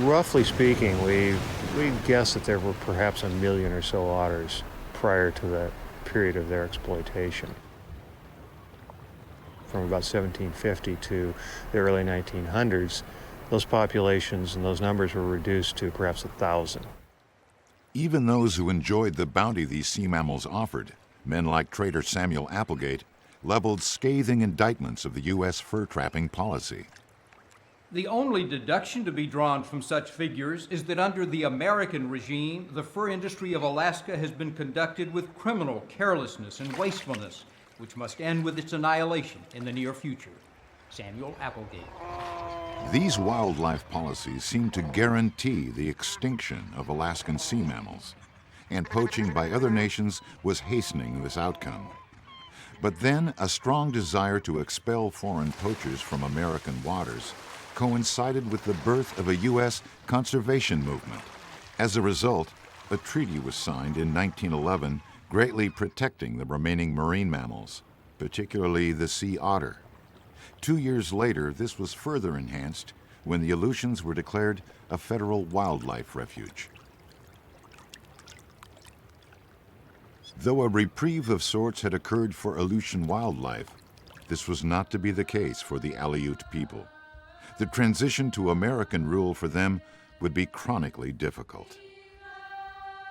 Roughly speaking, we guess that there were perhaps 1 million or so otters prior to that period of their exploitation. From about 1750 to the early 1900s, those populations and those numbers were reduced to perhaps 1,000. Even those who enjoyed the bounty these sea mammals offered, men like trader Samuel Applegate, leveled scathing indictments of the U.S. fur trapping policy. The only deduction to be drawn from such figures is that under the American regime, the fur industry of Alaska has been conducted with criminal carelessness and wastefulness, which must end with its annihilation in the near future. Samuel Applegate. These wildlife policies seem to guarantee the extinction of Alaskan sea mammals, and poaching by other nations was hastening this outcome. But then a strong desire to expel foreign poachers from American waters coincided with the birth of a U.S. conservation movement. As a result, a treaty was signed in 1911 greatly protecting the remaining marine mammals, particularly the sea otter. 2 years later, this was further enhanced when the Aleutians were declared a federal wildlife refuge. Though a reprieve of sorts had occurred for Aleutian wildlife, this was not to be the case for the Aleut people. The transition to American rule for them would be chronically difficult.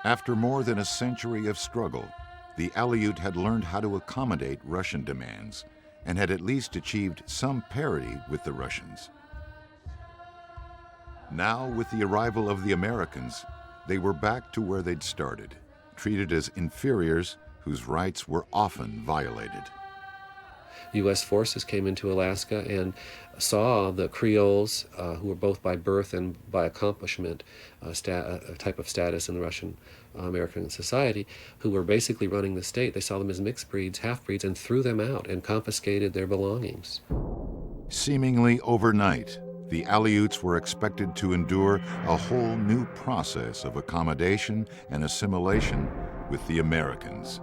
After more than a century of struggle, the Aleut had learned how to accommodate Russian demands and had at least achieved some parity with the Russians. Now, with the arrival of the Americans, they were back to where they'd started, treated as inferiors whose rights were often violated. U.S. forces came into Alaska and saw the Creoles, who were both by birth and by accomplishment a type of status in the Russian American society, who were basically running the state. They saw them as mixed breeds, half-breeds, and threw them out and confiscated their belongings. Seemingly overnight, the Aleuts were expected to endure a whole new process of accommodation and assimilation with the Americans.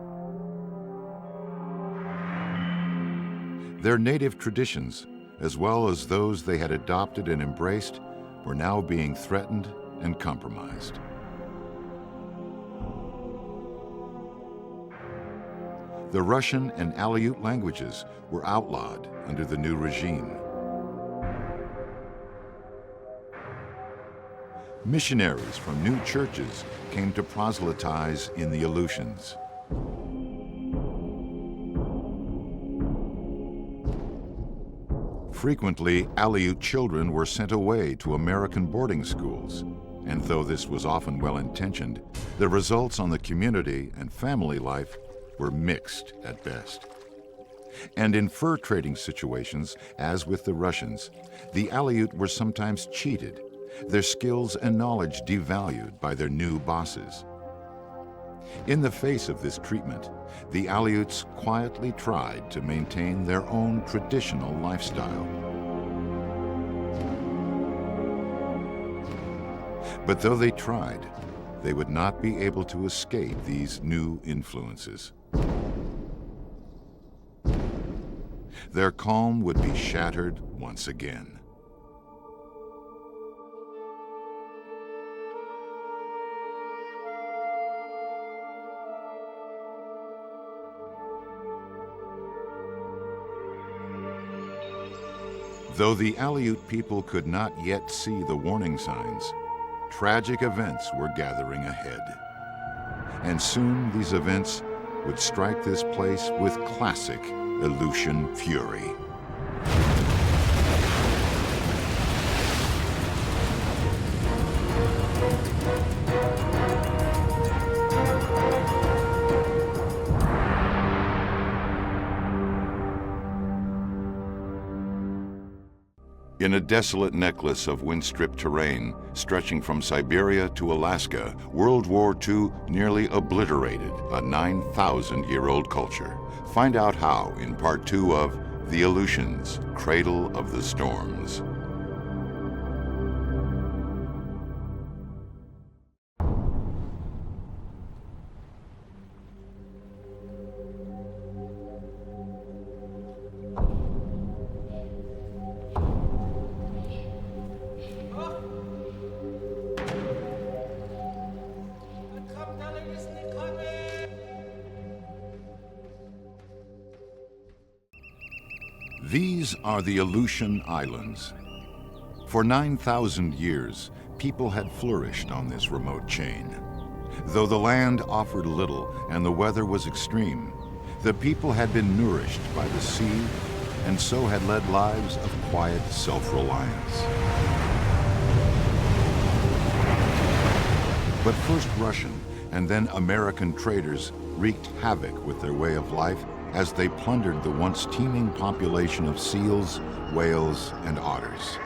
Their native traditions, as well as those they had adopted and embraced, were now being threatened and compromised. The Russian and Aleut languages were outlawed under the new regime. Missionaries from new churches came to proselytize in the Aleutians. Frequently, Aleut children were sent away to American boarding schools, and though this was often well-intentioned, the results on the community and family life were mixed at best. And in fur trading situations, as with the Russians, the Aleut were sometimes cheated, their skills and knowledge devalued by their new bosses. In the face of this treatment, the Aleuts quietly tried to maintain their own traditional lifestyle. But though they tried, they would not be able to escape these new influences. Their calm would be shattered once again. Though the Aleut people could not yet see the warning signs, tragic events were gathering ahead. And soon these events would strike this place with classic Aleutian fury. In a desolate necklace of wind-stripped terrain stretching from Siberia to Alaska, World War II nearly obliterated a 9,000-year-old culture. Find out how in Part 2 of The Aleutians, Cradle of the Storms. These are the Aleutian Islands. For 9,000 years, people had flourished on this remote chain. Though the land offered little and the weather was extreme, the people had been nourished by the sea and so had led lives of quiet self-reliance. But first Russian and then American traders wreaked havoc with their way of life as they plundered the once teeming population of seals, whales, and otters.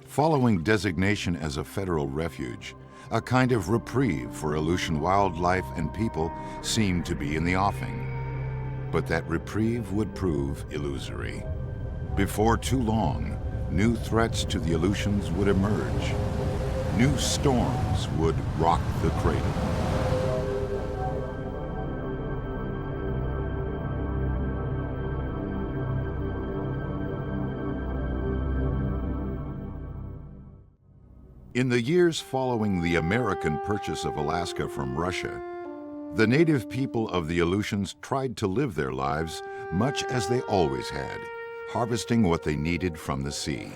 Following designation as a federal refuge, a kind of reprieve for Aleutian wildlife and people seemed to be in the offing. But that reprieve would prove illusory. Before too long, new threats to the Aleutians would emerge. New storms would rock the cradle. In the years following the American purchase of Alaska from Russia, the native people of the Aleutians tried to live their lives much as they always had, harvesting what they needed from the sea.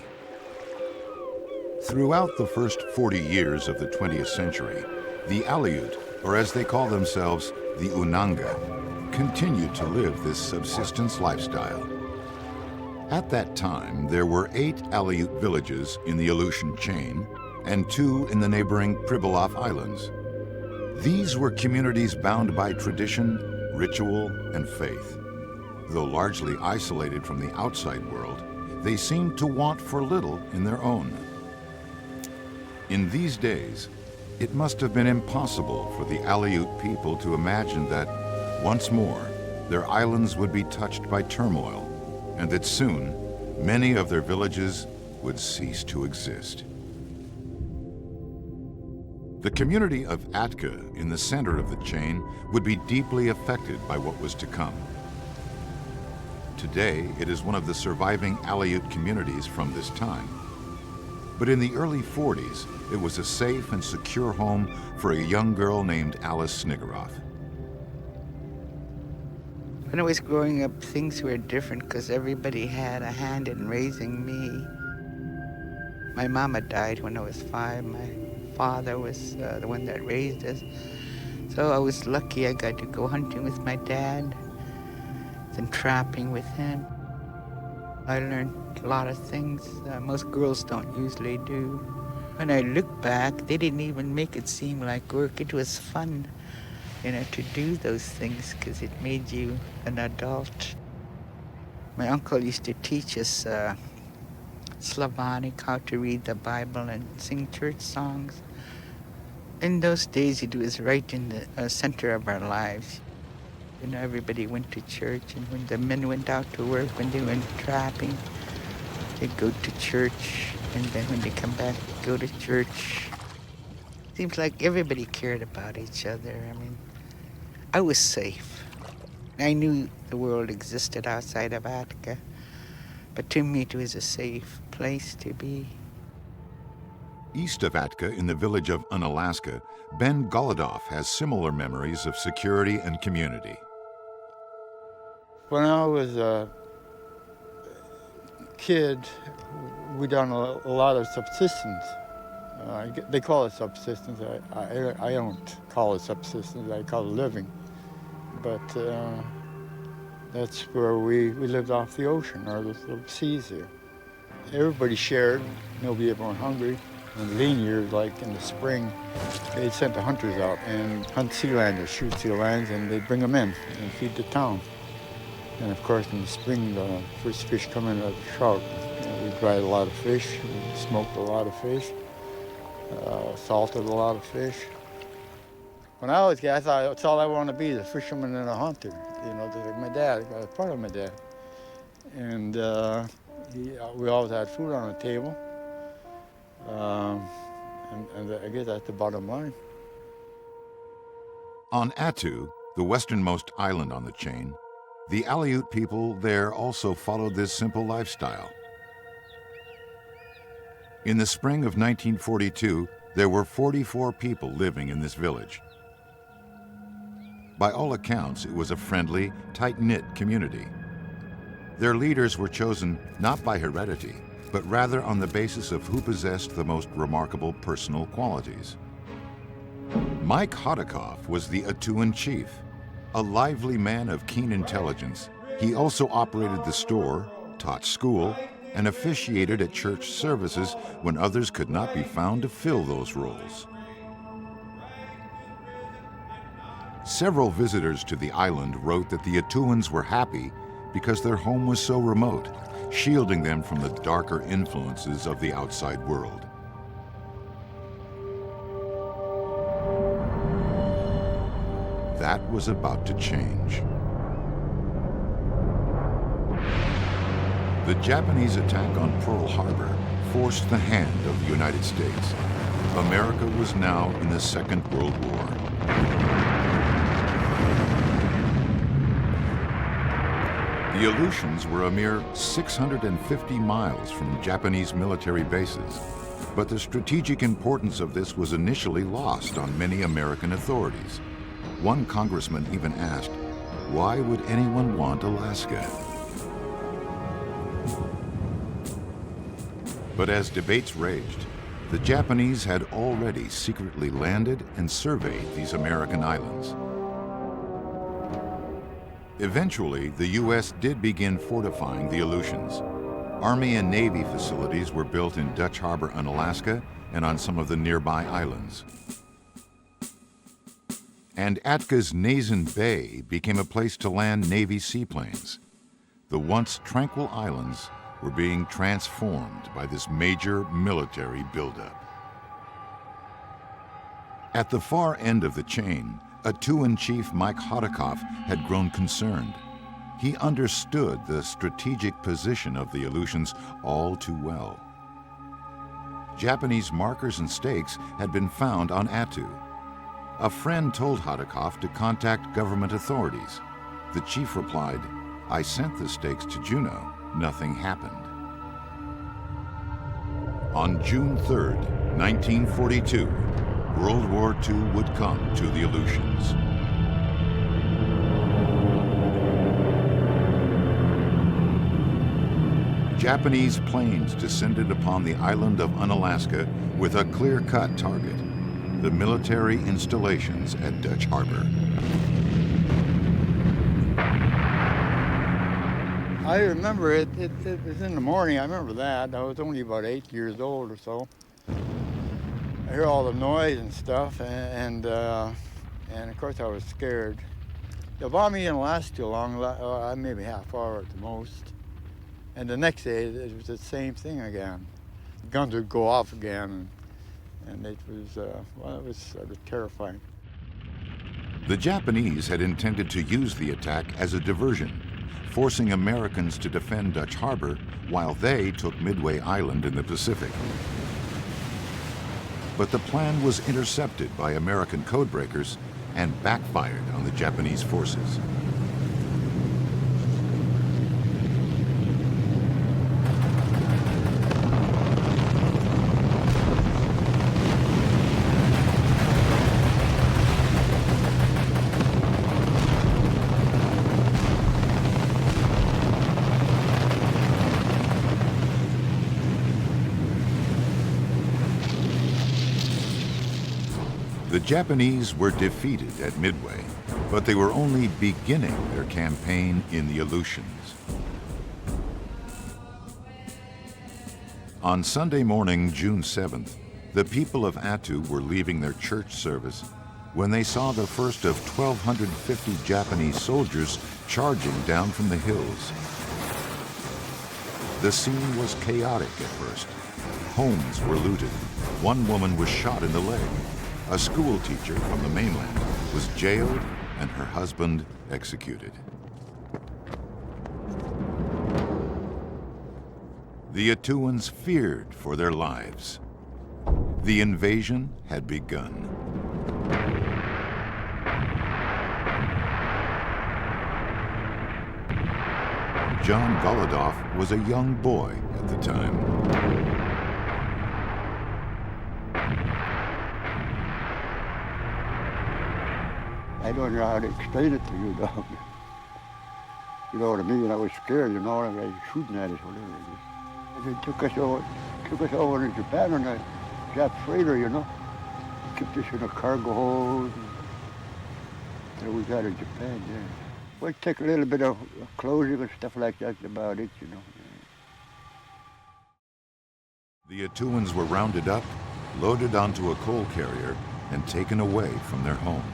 Throughout the first 40 years of the 20th century, the Aleut, or as they call themselves, the Unanga, continued to live this subsistence lifestyle. At that time, there were 8 Aleut villages in the Aleutian chain and 2 in the neighboring Pribilof Islands. These were communities bound by tradition, ritual, and faith. Though largely isolated from the outside world, they seemed to want for little in their own. In these days, it must have been impossible for the Aleut people to imagine that, once more, their islands would be touched by turmoil, and that soon, many of their villages would cease to exist. The community of Atka, in the center of the chain, would be deeply affected by what was to come. Today, it is one of the surviving Aleut communities from this time. But in the early 40s, it was a safe and secure home for a young girl named Alice Snigaroff. When I was growing up, things were different because everybody had a hand in raising me. My mama died when I was 5. My father was the one that raised us. So I was lucky I got to go hunting with my dad and trapping with him. I learned a lot of things most girls don't usually do. When I look back, they didn't even make it seem like work. It was fun, to do those things because it made you an adult. My uncle used to teach us Slavonic, how to read the Bible and sing church songs. In those days, it was right in the center of our lives. Everybody went to church, and when the men went out to work, when they went trapping, they'd go to church, and then when they come back, go to church. Seems like everybody cared about each other. I was safe. I knew the world existed outside of Atka, but to me it was a safe place to be. East of Atka, in the village of Unalaska, Ben Golodoff has similar memories of security and community. When I was kid, we done a lot of subsistence. They call it subsistence. I don't call it subsistence. I call it living. But that's where we lived off the ocean, or the little seas here. Everybody shared. Nobody ever went hungry. In lean years, like in the spring, they'd send the hunters out and hunt sea lions or shoot sea lions, and they'd bring them in and feed the town. And of course, in the spring, the first fish come in are the trout. We dried a lot of fish, we smoked a lot of fish, salted a lot of fish. When I was a kid, I thought that's all I wanted to be, is a fisherman and a hunter. You know, like my dad, I was part of my dad. And we always had food on the table. And I guess that's the bottom line. On Attu, the westernmost island on the chain, the Aleut people there also followed this simple lifestyle. In the spring of 1942, there were 44 people living in this village. By all accounts, it was a friendly, tight-knit community. Their leaders were chosen not by heredity, but rather on the basis of who possessed the most remarkable personal qualities. Mike Hodikoff was the Attuan chief. A lively man of keen intelligence, he also operated the store, taught school, and officiated at church services when others could not be found to fill those roles. Several visitors to the island wrote that the Attuans were happy because their home was so remote, shielding them from the darker influences of the outside world. That was about to change. The Japanese attack on Pearl Harbor forced the hand of the United States. America was now in the Second World War. The Aleutians were a mere 650 miles from Japanese military bases, but the strategic importance of this was initially lost on many American authorities. One congressman even asked, why would anyone want Alaska? But as debates raged, the Japanese had already secretly landed and surveyed these American islands. Eventually, the U.S. did begin fortifying the Aleutians. Army and Navy facilities were built in Dutch Harbor in Alaska and on some of the nearby islands. And Atka's Nazen Bay became a place to land Navy seaplanes. The once tranquil islands were being transformed by this major military buildup. At the far end of the chain, Attuan chief Mike Hodikoff had grown concerned. He understood the strategic position of the Aleutians all too well. Japanese markers and stakes had been found on Attu. A friend told Hodikoff to contact government authorities. The chief replied, I sent the stakes to Juneau. Nothing happened. On June 3rd, 1942, World War II would come to the Aleutians. Japanese planes descended upon the island of Unalaska with a clear-cut target, the military installations at Dutch Harbor. I remember it was in the morning. I remember that. I was only about 8 years old or so. I hear all the noise and stuff, and of course I was scared. The bombing didn't last too long, maybe half hour at the most. And the next day it was the same thing again. Guns would go off again, and it was sort of terrifying. The Japanese had intended to use the attack as a diversion, forcing Americans to defend Dutch Harbor while they took Midway Island in the Pacific. But the plan was intercepted by American codebreakers and backfired on the Japanese forces. The Japanese were defeated at Midway, but they were only beginning their campaign in the Aleutians. On Sunday morning, June 7th, the people of Attu were leaving their church service when they saw the first of 1,250 Japanese soldiers charging down from the hills. The scene was chaotic at first. Homes were looted. One woman was shot in the leg. A school teacher from the mainland was jailed and her husband executed. The Attuans feared for their lives. The invasion had begun. John Golodoff was a young boy at the time. I don't know how to explain it to you, dog. You know what I mean? I was scared, you know, I was shooting at us, whatever it is. They took us over to Japan on a Jap freighter, you know. Kept us in a cargo hold. And we got to Japan, yeah. We'll take a little bit of clothing and stuff like that, about it, you know. The Attuans were rounded up, loaded onto a coal carrier, and taken away from their home.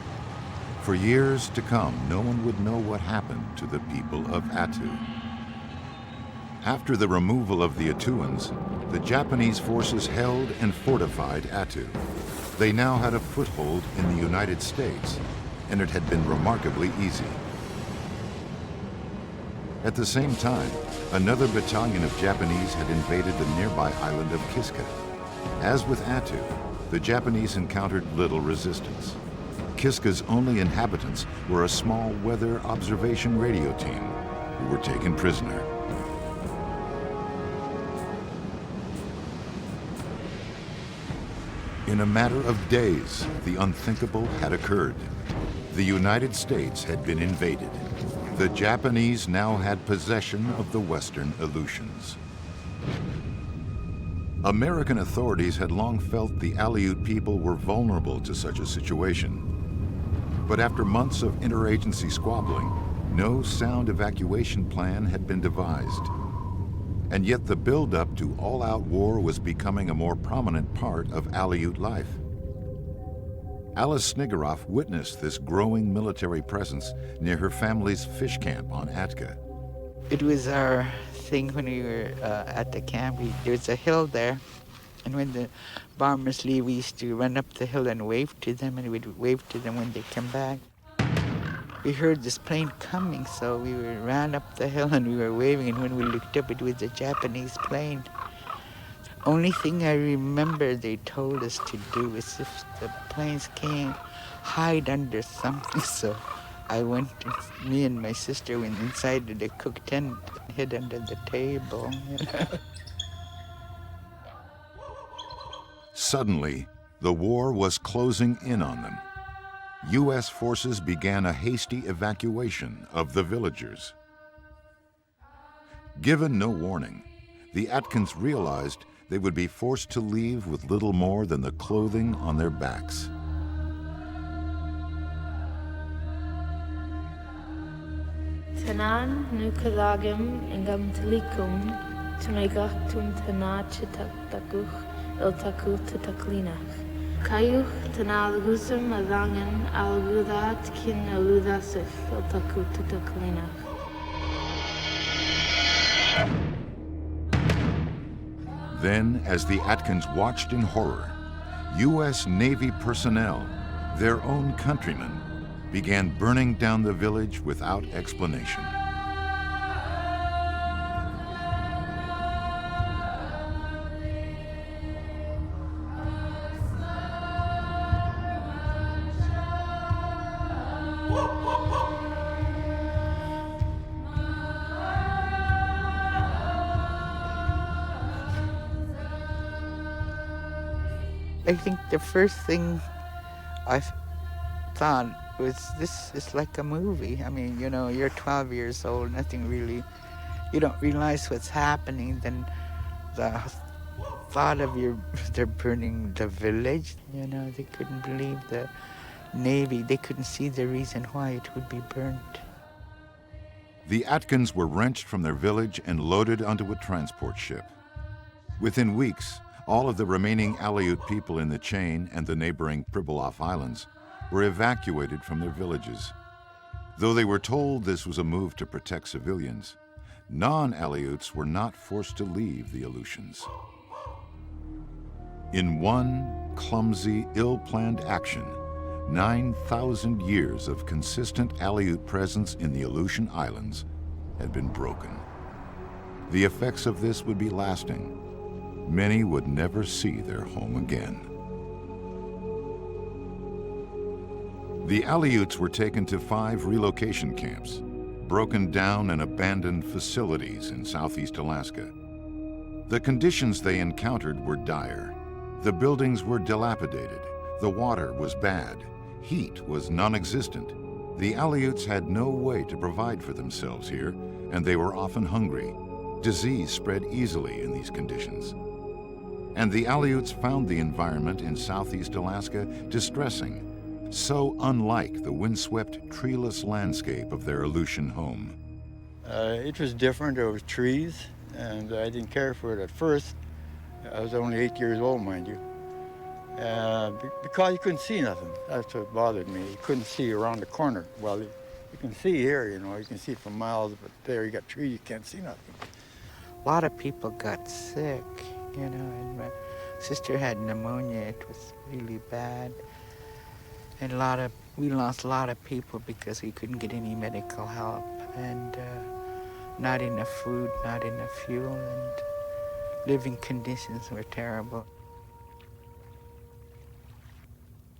For years to come, no one would know what happened to the people of Attu. After the removal of the Attuans, the Japanese forces held and fortified Attu. They now had a foothold in the United States, and it had been remarkably easy. At the same time, another battalion of Japanese had invaded the nearby island of Kiska. As with Attu, the Japanese encountered little resistance. Kiska's only inhabitants were a small weather observation radio team who were taken prisoner. In a matter of days, the unthinkable had occurred. The United States had been invaded. The Japanese now had possession of the western Aleutians. American authorities had long felt the Aleut people were vulnerable to such a situation. But after months of interagency squabbling, no sound evacuation plan had been devised. And yet the buildup to all-out war was becoming a more prominent part of Aleut life. Alice Snigaroff witnessed this growing military presence near her family's fish camp on Atka. It was our thing when we were at the camp. There was a hill there, and when the bombers leave, we used to run up the hill and wave to them, and we'd wave to them when they come back. We heard this plane coming, so we ran up the hill and we were waving, and when we looked up, it was a Japanese plane. Only thing I remember they told us to do is if the planes came, hide under something. So I went, me and my sister went inside the cook tent, hid under the table. Suddenly, the war was closing in on them. U.S. forces began a hasty evacuation of the villagers. Given no warning, the Atkins realized they would be forced to leave with little more than the clothing on their backs. Tanan nukadagim ingam talikum tunagak tun tanachitaktakuch iltaku tutaklinach. Kayuch tanalgusum alangan algudat kin aludasif iltaku tutaklinach. Then, as the Atkins watched in horror, U.S. Navy personnel, their own countrymen, began burning down the village without explanation. I think the first thing I thought was, this is like a movie. I mean, you know, you're 12 years old, nothing really, you don't realize what's happening. Then the thought of they're burning the village. You know, they couldn't believe the Navy. They couldn't see the reason why it would be burnt. The Atkins were wrenched from their village and loaded onto a transport ship. Within weeks, all of the remaining Aleut people in the chain and the neighboring Pribilof Islands were evacuated from their villages. Though they were told this was a move to protect civilians, non-Aleuts were not forced to leave the Aleutians. In one clumsy, ill-planned action, 9,000 years of consistent Aleut presence in the Aleutian Islands had been broken. The effects of this would be lasting. Many would never see their home again. The Aleuts were taken to 5 relocation camps, broken down and abandoned facilities in southeast Alaska. The conditions they encountered were dire. The buildings were dilapidated, the water was bad, heat was non-existent. The Aleuts had no way to provide for themselves here, and they were often hungry. Disease spread easily in these conditions. And the Aleuts found the environment in southeast Alaska distressing, so unlike the windswept, treeless landscape of their Aleutian home. It was different. There was trees, and I didn't care for it at first. I was only 8 years old, mind you. Because you couldn't see nothing. That's what bothered me. You couldn't see around the corner. Well, you can see here, you know, you can see for miles, but there you got trees, you can't see nothing. A lot of people got sick, you know, and my sister had pneumonia. It was really bad. And we lost a lot of people because we couldn't get any medical help, and not enough food, not enough fuel, and living conditions were terrible.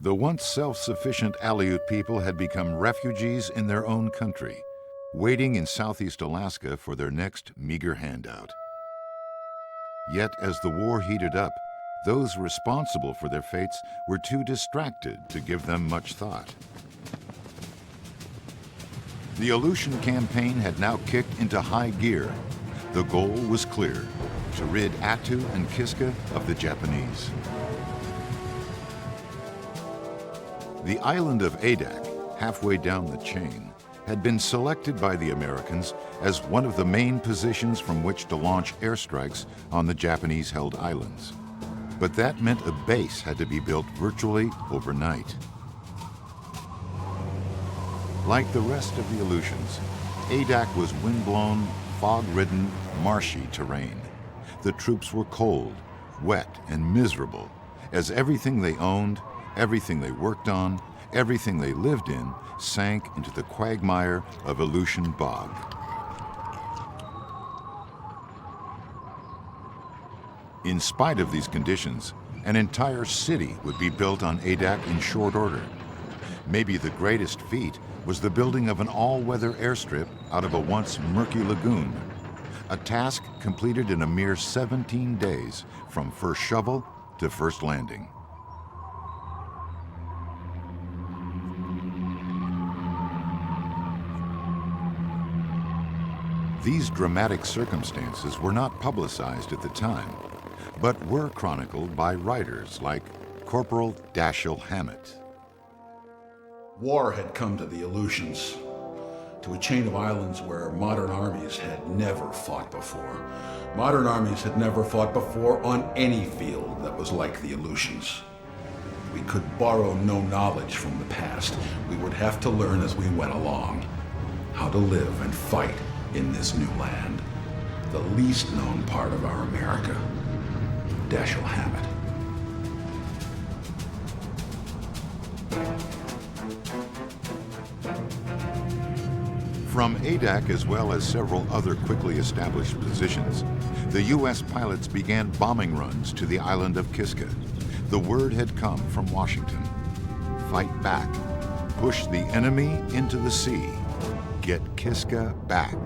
The once self-sufficient Aleut people had become refugees in their own country, waiting in southeast Alaska for their next meager handout. Yet as the war heated up, those responsible for their fates were too distracted to give them much thought. The Aleutian campaign had now kicked into high gear. The goal was clear: to rid Attu and Kiska of the Japanese. The island of Adak, halfway down the chain, had been selected by the Americans as one of the main positions from which to launch airstrikes on the Japanese-held islands. But that meant a base had to be built virtually overnight. Like the rest of the Aleutians, Adak was windblown, fog-ridden, marshy terrain. The troops were cold, wet, and miserable, as everything they owned, everything they worked on, everything they lived in sank into the quagmire of Aleutian bog. In spite of these conditions, an entire city would be built on Adak in short order. Maybe the greatest feat was the building of an all-weather airstrip out of a once murky lagoon, a task completed in a mere 17 days from first shovel to first landing. These dramatic circumstances were not publicized at the time, but were chronicled by writers like Corporal Dashiell Hammett. War had come to the Aleutians, to a chain of islands where modern armies had never fought before. Modern armies had never fought before on any field that was like the Aleutians. We could borrow no knowledge from the past. We would have to learn as we went along how to live and fight in this new land, the least known part of our America. Dashiell Hammett. From Adak, as well as several other quickly established positions, the U.S. pilots began bombing runs to the island of Kiska. The word had come from Washington: fight back, push the enemy into the sea, get Kiska back.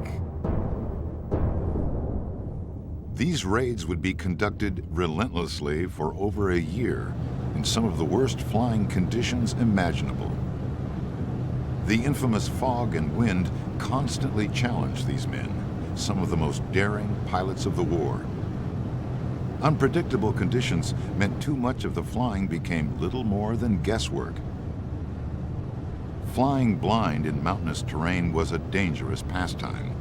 These raids would be conducted relentlessly for over a year in some of the worst flying conditions imaginable. The infamous fog and wind constantly challenged these men, some of the most daring pilots of the war. Unpredictable conditions meant too much of the flying became little more than guesswork. Flying blind in mountainous terrain was a dangerous pastime.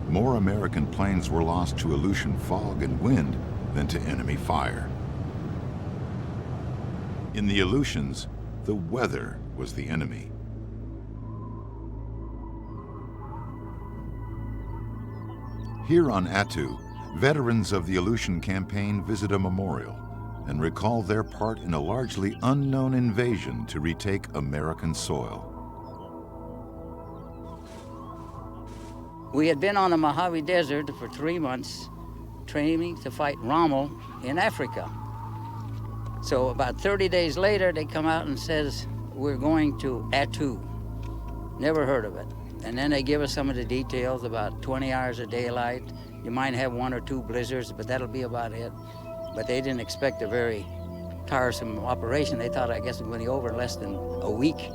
More American planes were lost to Aleutian fog and wind than to enemy fire. In the Aleutians, the weather was the enemy. Here on Attu, veterans of the Aleutian campaign visit a memorial and recall their part in a largely unknown invasion to retake American soil. We had been on the Mojave Desert for 3 months, training to fight Rommel in Africa. So about 30 days later, they come out and says, we're going to Attu. Never heard of it. And then they give us some of the details about 20 hours of daylight. You might have 1 or 2 blizzards, but that'll be about it. But they didn't expect a very tiresome operation. They thought, I guess, it would be over in less than a week.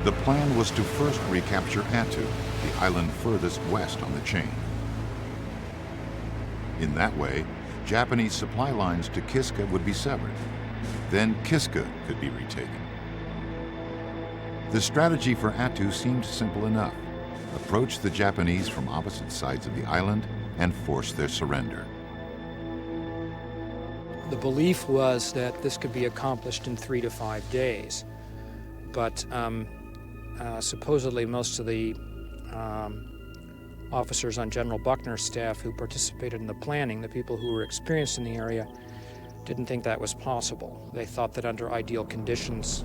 The plan was to first recapture Attu, the island furthest west on the chain. In that way, Japanese supply lines to Kiska would be severed. Then Kiska could be retaken. The strategy for Attu seemed simple enough. Approach the Japanese from opposite sides of the island and force their surrender. The belief was that this could be accomplished in 3 to 5 days, but supposedly most of the officers on General Buckner's staff who participated in the planning, the people who were experienced in the area, didn't think that was possible. They thought that under ideal conditions,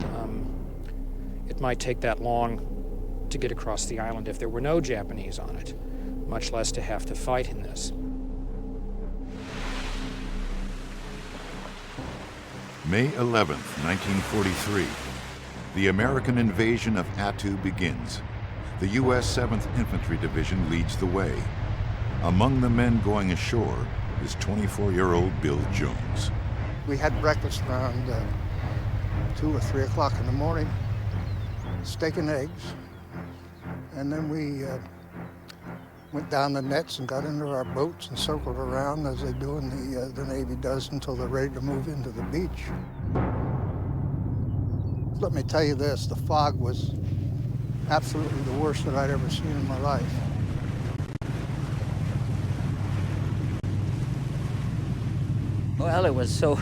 it might take that long to get across the island if there were no Japanese on it, much less to have to fight in this. May 11th, 1943. The American invasion of Attu begins. The U.S. 7th Infantry Division leads the way. Among the men going ashore is 24-year-old Bill Jones. We had breakfast around 2 or 3 o'clock in the morning, steak and eggs, and then we went down the nets and got into our boats and circled around as they do and the Navy does until they're ready to move into the beach. Let me tell you this, the fog was absolutely the worst that I'd ever seen in my life. Well, it was so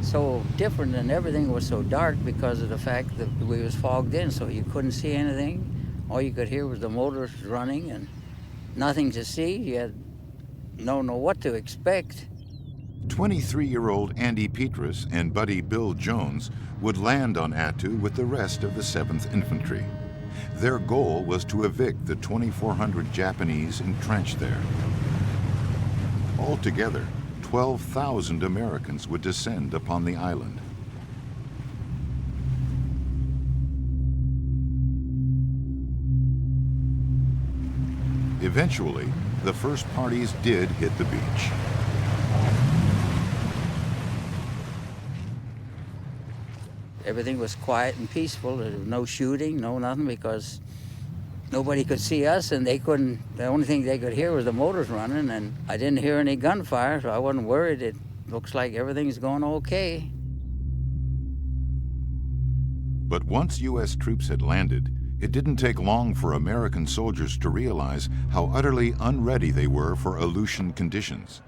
so different, and everything was so dark because of the fact that we was fogged in, so you couldn't see anything. All you could hear was the motors running and nothing to see. You had no know what to expect. 23-year-old Andy Petrus and buddy Bill Jones would land on Attu with the rest of the 7th Infantry. Their goal was to evict the 2,400 Japanese entrenched there. Altogether, 12,000 Americans would descend upon the island. Eventually, the first parties did hit the beach. Everything was quiet and peaceful. There was no shooting, no nothing, because nobody could see us, and they couldn't. The only thing they could hear was the motors running, and I didn't hear any gunfire, so I wasn't worried. It looks like everything's going okay. But once U.S. troops had landed, it didn't take long for American soldiers to realize how utterly unready they were for Aleutian conditions.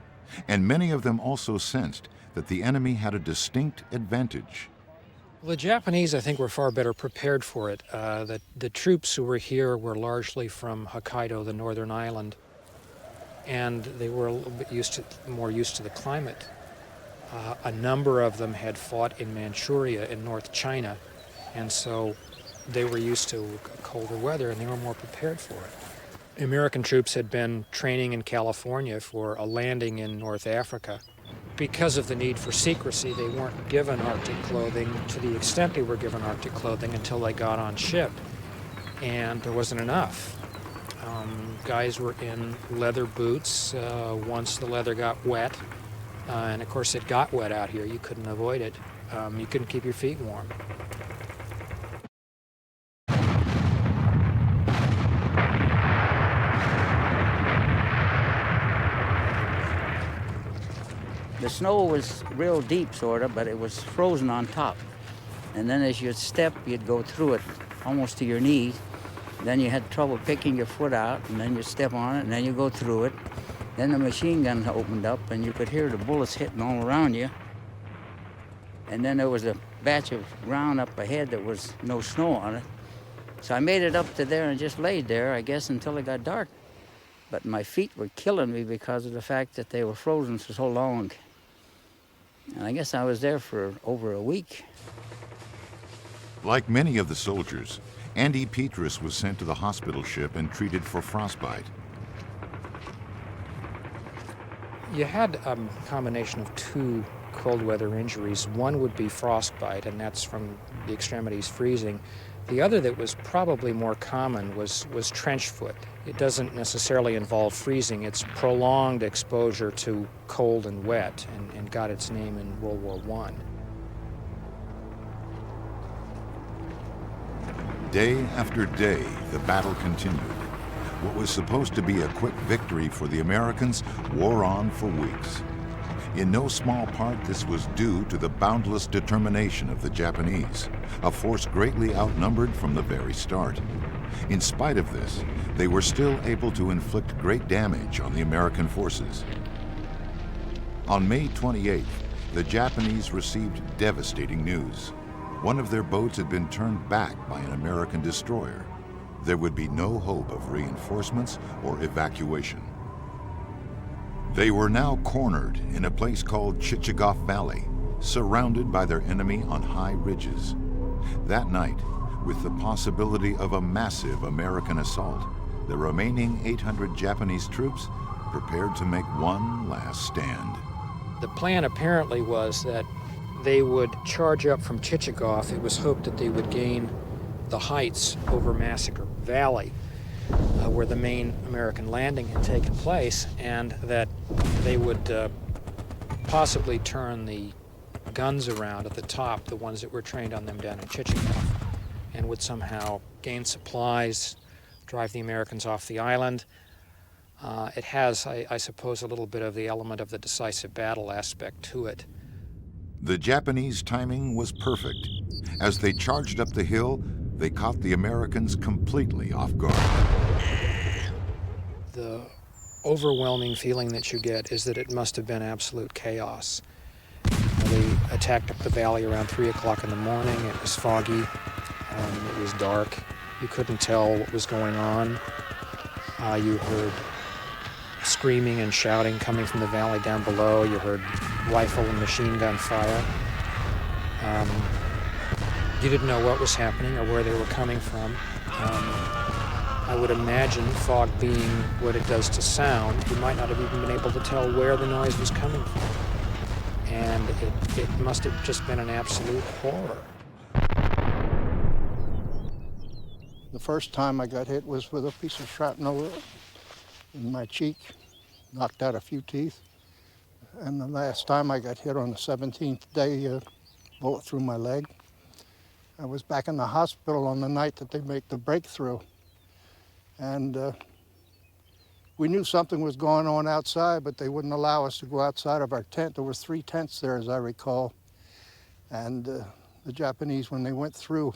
And many of them also sensed that the enemy had a distinct advantage. Well, the Japanese, I think, were far better prepared for it. The troops who were here were largely from Hokkaido, the northern island, and they were a little bit more used to the climate. A number of them had fought in Manchuria in North China, and so they were used to colder weather, and they were more prepared for it. American troops had been training in California for a landing in North Africa. Because of the need for secrecy, they weren't given Arctic clothing to the extent they were given Arctic clothing until they got on ship, and there wasn't enough. Guys were in leather boots once the leather got wet, and of course it got wet out here. You couldn't avoid it. You couldn't keep your feet warm. snow was real deep, sort of, but it was frozen on top. And then as you'd step, you'd go through it almost to your knee. Then you had trouble picking your foot out, and then you'd step on it, and then you go through it. Then the machine gun opened up, and you could hear the bullets hitting all around you. And then there was a batch of ground up ahead that was no snow on it. So I made it up to there and just laid there, I guess, until it got dark. But my feet were killing me because of the fact that they were frozen for so long. And I guess I was there for over a week. Like many of the soldiers, Andy Petrus was sent to the hospital ship and treated for frostbite. You had a combination of two cold weather injuries. One would be frostbite, and that's from the extremities freezing. The other that was probably more common was trench foot. It doesn't necessarily involve freezing. It's prolonged exposure to cold and wet, and got its name in World War I. Day after day, the battle continued. What was supposed to be a quick victory for the Americans wore on for weeks. In no small part, this was due to the boundless determination of the Japanese, a force greatly outnumbered from the very start. In spite of this, they were still able to inflict great damage on the American forces. On May 28th, the Japanese received devastating news. One of their boats had been turned back by an American destroyer. There would be no hope of reinforcements or evacuation. They were now cornered in a place called Chichagof Valley, surrounded by their enemy on high ridges. That night, with the possibility of a massive American assault, the remaining 800 Japanese troops prepared to make one last stand. The plan apparently was that they would charge up from Chichagof. It was hoped that they would gain the heights over Massacre Valley, where the main American landing had taken place, and that they would possibly turn the guns around at the top, the ones that were trained on them down in Chichagof, and would somehow gain supplies, drive the Americans off the island. It has, I suppose, a little bit of the element of the decisive battle aspect to it. The Japanese timing was perfect. As they charged up the hill, they caught the Americans completely off guard. The overwhelming feeling that you get is that it must have been absolute chaos. They attacked up the valley around 3 o'clock in the morning. It was foggy. It was dark. You couldn't tell what was going on. You heard screaming and shouting coming from the valley down below. You heard rifle and machine gun fire. You didn't know what was happening or where they were coming from. I would imagine, fog being what it does to sound, you might not have even been able to tell where the noise was coming from. And it must have just been an absolute horror. The first time I got hit was with a piece of shrapnel in my cheek, knocked out a few teeth. And the last time I got hit on the 17th day, bullet through my leg. I was back in the hospital on the night that they made the breakthrough. And we knew something was going on outside, but they wouldn't allow us to go outside of our tent. There was 3 tents there, as I recall. And the Japanese, when they went through,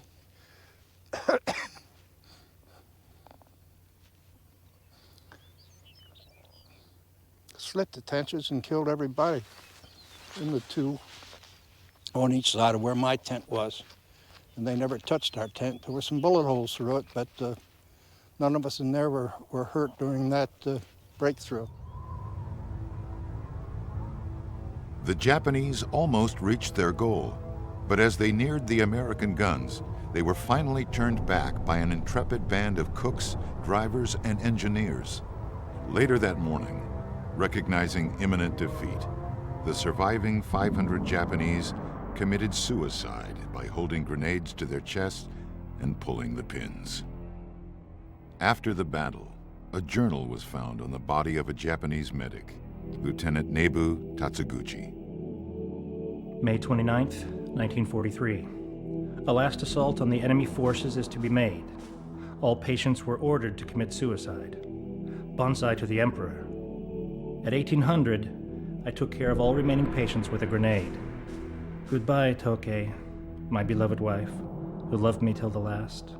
slit the tents and killed everybody in the 2 on each side of where my tent was. And they never touched our tent. There were some bullet holes through it, but none of us in there were hurt during that breakthrough. The Japanese almost reached their goal, but as they neared the American guns, they were finally turned back by an intrepid band of cooks, drivers, and engineers. Later that morning, recognizing imminent defeat, the surviving 500 Japanese committed suicide by holding grenades to their chests and pulling the pins. After the battle, a journal was found on the body of a Japanese medic, Lieutenant Nebu Tatsuguchi. May 29th, 1943. A last assault on the enemy forces is to be made. All patients were ordered to commit suicide. Bonsai to the Emperor. At 1800, I took care of all remaining patients with a grenade. Goodbye, Toke, my beloved wife, who loved me till the last.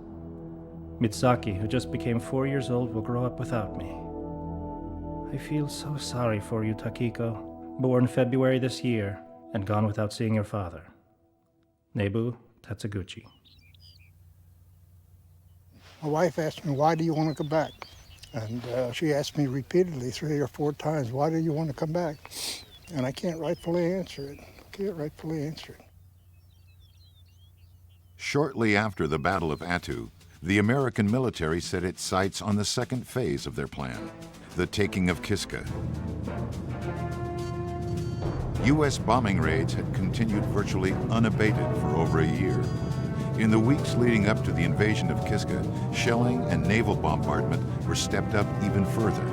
Mitsaki, who just became 4 years old, will grow up without me. I feel so sorry for you, Takiko, born February this year and gone without seeing your father. Nebu Tatsuguchi. My wife asked me, why do you want to come back? And she asked me repeatedly 3 or 4 times, why do you want to come back? And I can't rightfully answer it. Shortly after the Battle of Attu, the American military set its sights on the second phase of their plan, the taking of Kiska. U.S. bombing raids had continued virtually unabated for over a year. In the weeks leading up to the invasion of Kiska, shelling and naval bombardment were stepped up even further.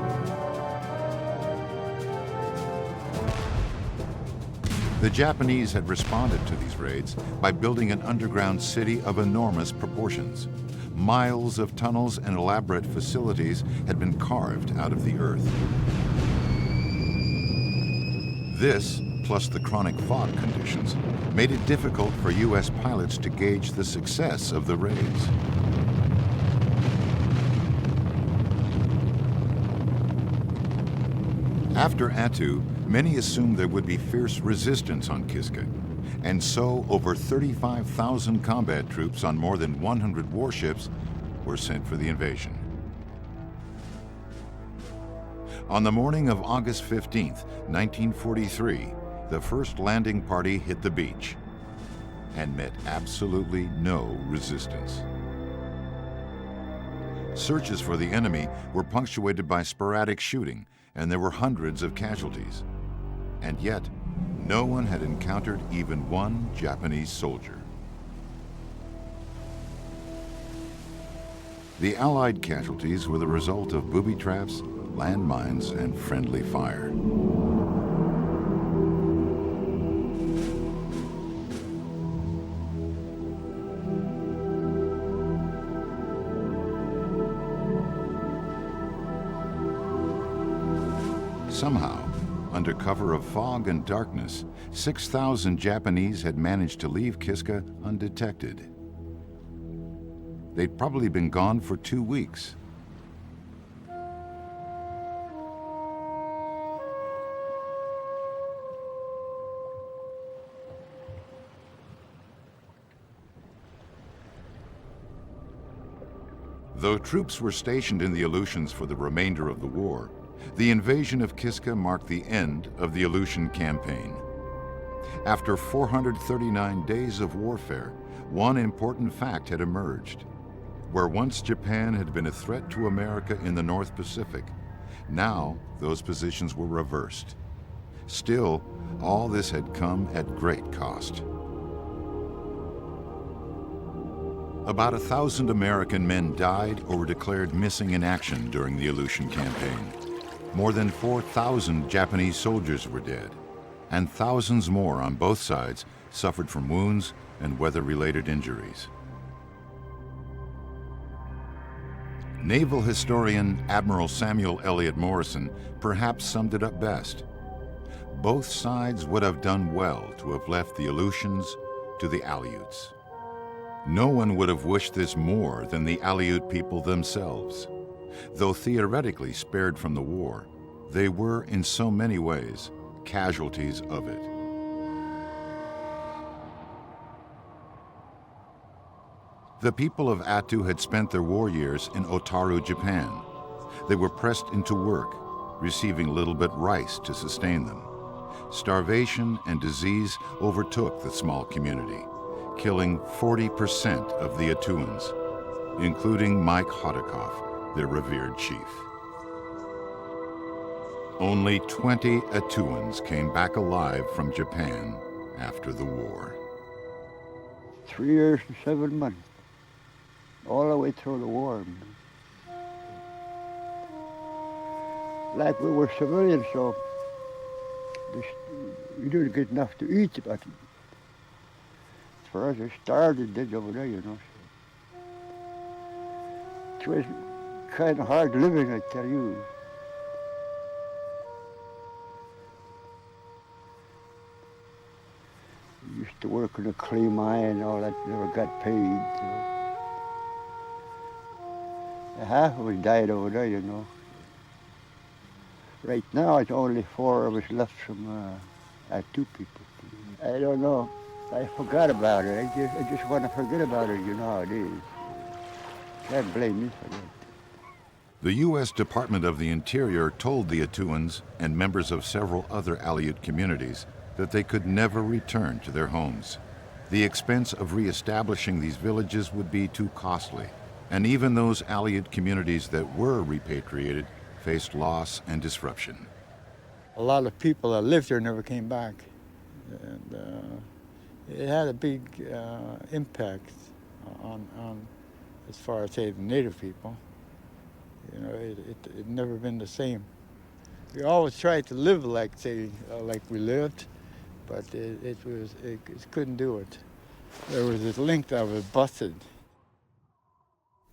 The Japanese had responded to these raids by building an underground city of enormous proportions. Miles of tunnels and elaborate facilities had been carved out of the earth. This, plus the chronic fog conditions, made it difficult for U.S. pilots to gauge the success of the raids. After Attu, many assumed there would be fierce resistance on Kiska, and so over 35,000 combat troops on more than 100 warships were sent for the invasion. On the morning of August 15, 1943, the first landing party hit the beach and met absolutely no resistance. Searches for the enemy were punctuated by sporadic shooting, and there were hundreds of casualties. And yet, no one had encountered even one Japanese soldier. The Allied casualties were the result of booby traps, landmines, and friendly fire. Somehow, under cover of fog and darkness, 6,000 Japanese had managed to leave Kiska undetected. They'd probably been gone for 2 weeks. Though troops were stationed in the Aleutians for the remainder of the war, the invasion of Kiska marked the end of the Aleutian campaign. After 439 days of warfare, one important fact had emerged. Where once Japan had been a threat to America in the North Pacific, now those positions were reversed. Still, all this had come at great cost. About 1,000 American men died or were declared missing in action during the Aleutian campaign. More than 4,000 Japanese soldiers were dead, and thousands more on both sides suffered from wounds and weather-related injuries. Naval historian Admiral Samuel Eliot Morrison perhaps summed it up best. Both sides would have done well to have left the Aleutians to the Aleuts. No one would have wished this more than the Aleut people themselves. Though theoretically spared from the war, they were in so many ways casualties of it. The people of Attu had spent their war years in Otaru, Japan. They were pressed into work, receiving little but rice to sustain them. Starvation and disease overtook the small community, killing 40% of the Attuans, including Mike Hodikoff, their revered chief. Only 20 Attuans came back alive from Japan after the war. 3 years and 7 months, all the way through the war. Like we were civilians, so we didn't get enough to eat, but as far as I starved, it did over there, you know. It was kind of hard living, I tell you. used to work in a clay mine and all that, never got paid, you know. Half of us died over there, you know. Right now, it's only 4 of us left from 2 people. I don't know. I forgot about it. I just want to forget about it, you know how it is. Can't blame me for that. The U.S. Department of the Interior told the Atuans and members of several other Aleut communities that they could never return to their homes. The expense of reestablishing these villages would be too costly, and even those Aleut communities that were repatriated faced loss and disruption. A lot of people that lived here never came back. And it had a big impact on, as far as, say, the native people. You know, it never been the same. We always tried to live like, say, like we lived, but it couldn't do it. There was this link that was busted.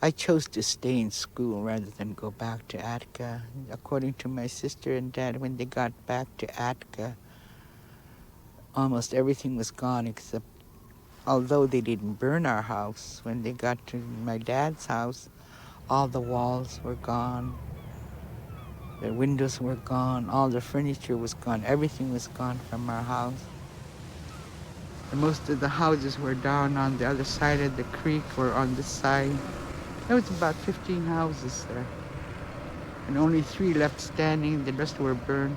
I chose to stay in school rather than go back to Atka. According to my sister and dad, when they got back to Atka, almost everything was gone except, although they didn't burn our house, when they got to my dad's house, all the walls were gone, the windows were gone, all the furniture was gone, everything was gone from our house. And most of the houses were down on the other side of the creek or on this side. There was about 15 houses there, and only 3 left standing, the rest were burned.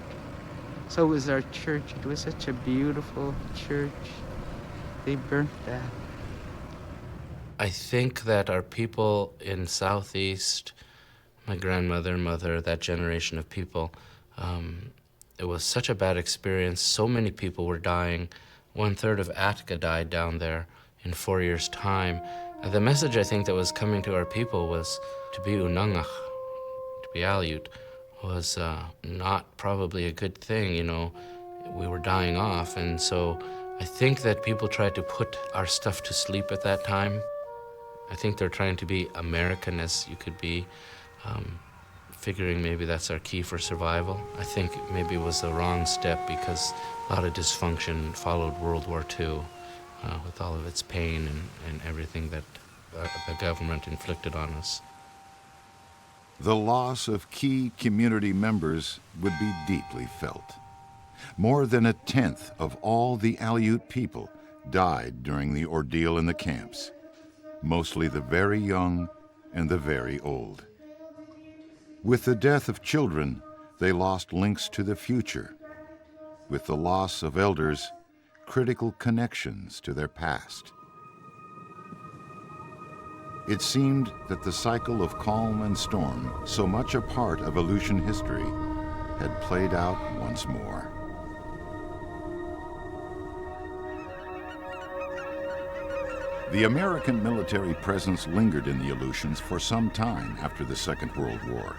So was our church. It was such a beautiful church. They burnt that. I think that our people in Southeast, my grandmother, mother, that generation of people, it was such a bad experience. So many people were dying. 1/3 of Atka died down there in 4 years' time. And the message I think that was coming to our people was to be unangach, to be Aleut, was not probably a good thing, you know. We were dying off, and so I think that people tried to put our stuff to sleep at that time. I think they're trying to be American as you could be, figuring maybe that's our key for survival. I think maybe it was the wrong step because a lot of dysfunction followed World War II with all of its pain and everything that the government inflicted on us. The loss of key community members would be deeply felt. More than 1/10 of all the Aleut people died during the ordeal in the camps, mostly the very young and the very old. With the death of children, they lost links to the future. With the loss of elders, critical connections to their past. It seemed that the cycle of calm and storm, so much a part of Aleutian history, had played out once more. The American military presence lingered in the Aleutians for some time after the Second World War,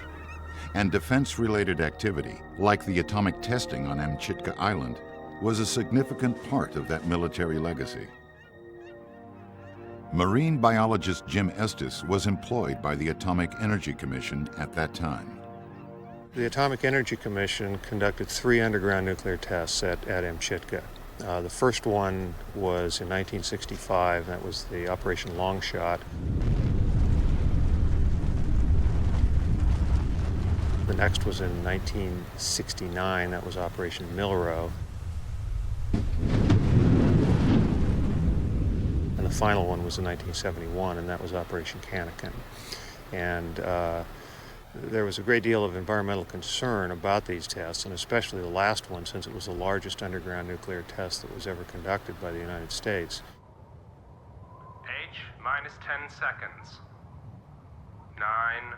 and defense-related activity, like the atomic testing on Amchitka Island, was a significant part of that military legacy. Marine biologist Jim Estes was employed by the Atomic Energy Commission at that time. The Atomic Energy Commission conducted 3 underground nuclear tests at Amchitka. The first one was in 1965, that was the Operation Longshot. The next was in 1969, that was Operation Milrow. And the final one was in 1971, and that was Operation Canakin. And there was a great deal of environmental concern about these tests, and especially the last one, since it was the largest underground nuclear test that was ever conducted by the United States. H minus 10 seconds. 9,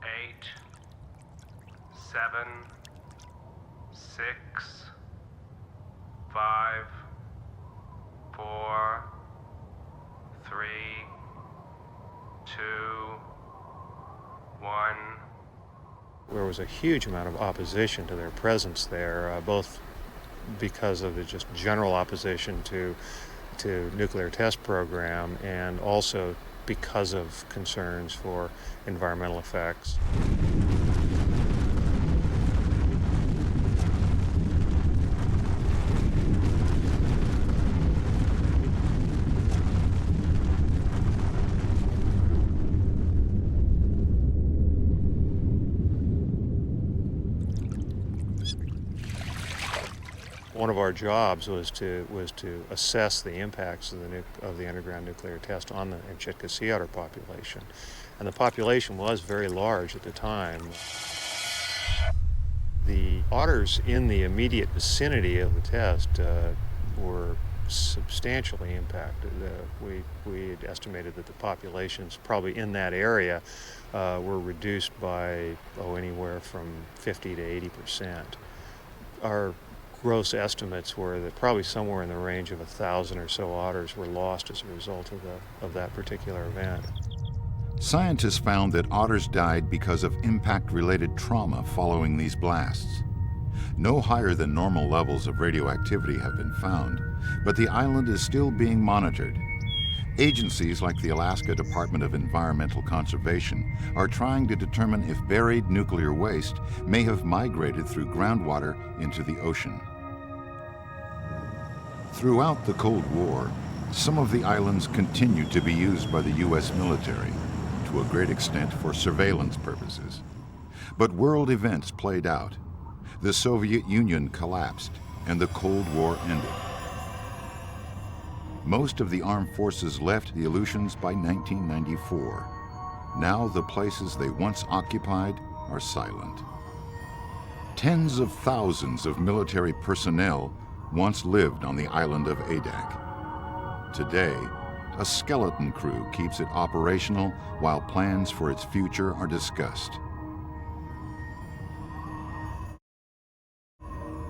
8, 7, 6, 5, 4, 3, 2, 1. There was a huge amount of opposition to their presence there, both because of the just general opposition to nuclear test program, and also because of concerns for environmental effects. One of our jobs was to assess the impacts of the underground nuclear test on the Amchitka sea otter population. And the population was very large at the time. The otters in the immediate vicinity of the test were substantially impacted. We had estimated that the populations probably in that area were reduced by anywhere from 50 to 80%. Our gross estimates were that probably somewhere in the range of 1,000 or so otters were lost as a result of that particular event. Scientists found that otters died because of impact-related trauma following these blasts. No higher than normal levels of radioactivity have been found, but the island is still being monitored. Agencies like the Alaska Department of Environmental Conservation are trying to determine if buried nuclear waste may have migrated through groundwater into the ocean. Throughout the Cold War, some of the islands continued to be used by the U.S. military, to a great extent for surveillance purposes. But world events played out. The Soviet Union collapsed and the Cold War ended. Most of the armed forces left the Aleutians by 1994. Now the places they once occupied are silent. Tens of thousands of military personnel once lived on the island of Adak. Today, a skeleton crew keeps it operational while plans for its future are discussed.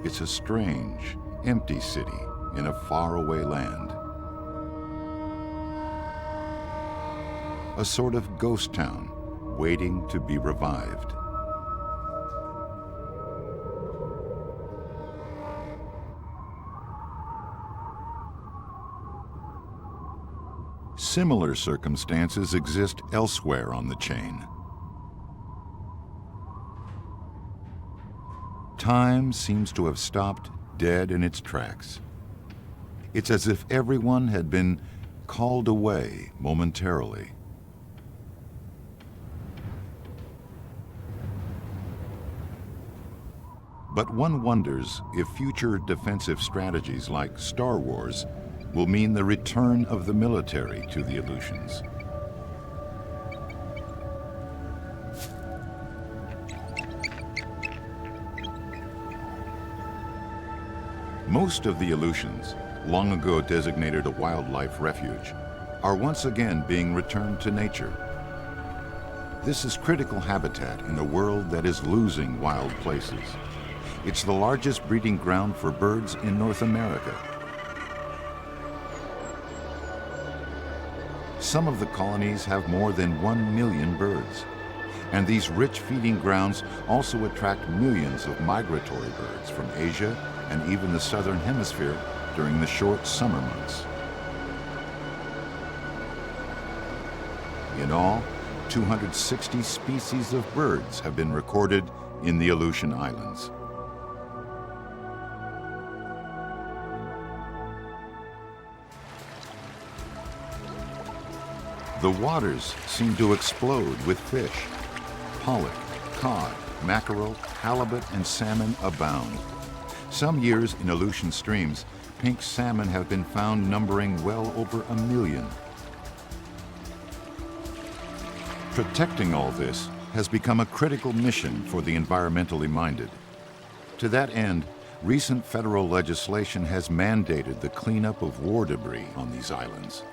It's a strange, empty city in a faraway land. A sort of ghost town waiting to be revived. Similar circumstances exist elsewhere on the chain. Time seems to have stopped dead in its tracks. It's as if everyone had been called away momentarily. But one wonders if future defensive strategies like Star Wars will mean the return of the military to the Aleutians. Most of the Aleutians, long ago designated a wildlife refuge, are once again being returned to nature. This is critical habitat in a world that is losing wild places. It's the largest breeding ground for birds in North America. Some of the colonies have more than 1 million birds, and these rich feeding grounds also attract millions of migratory birds from Asia and even the southern hemisphere during the short summer months. In all, 260 species of birds have been recorded in the Aleutian Islands. The waters seem to explode with fish. Pollock, cod, mackerel, halibut, and salmon abound. Some years in Aleutian streams, pink salmon have been found numbering well over 1 million. Protecting all this has become a critical mission for the environmentally minded. To that end, recent federal legislation has mandated the cleanup of war debris on these islands.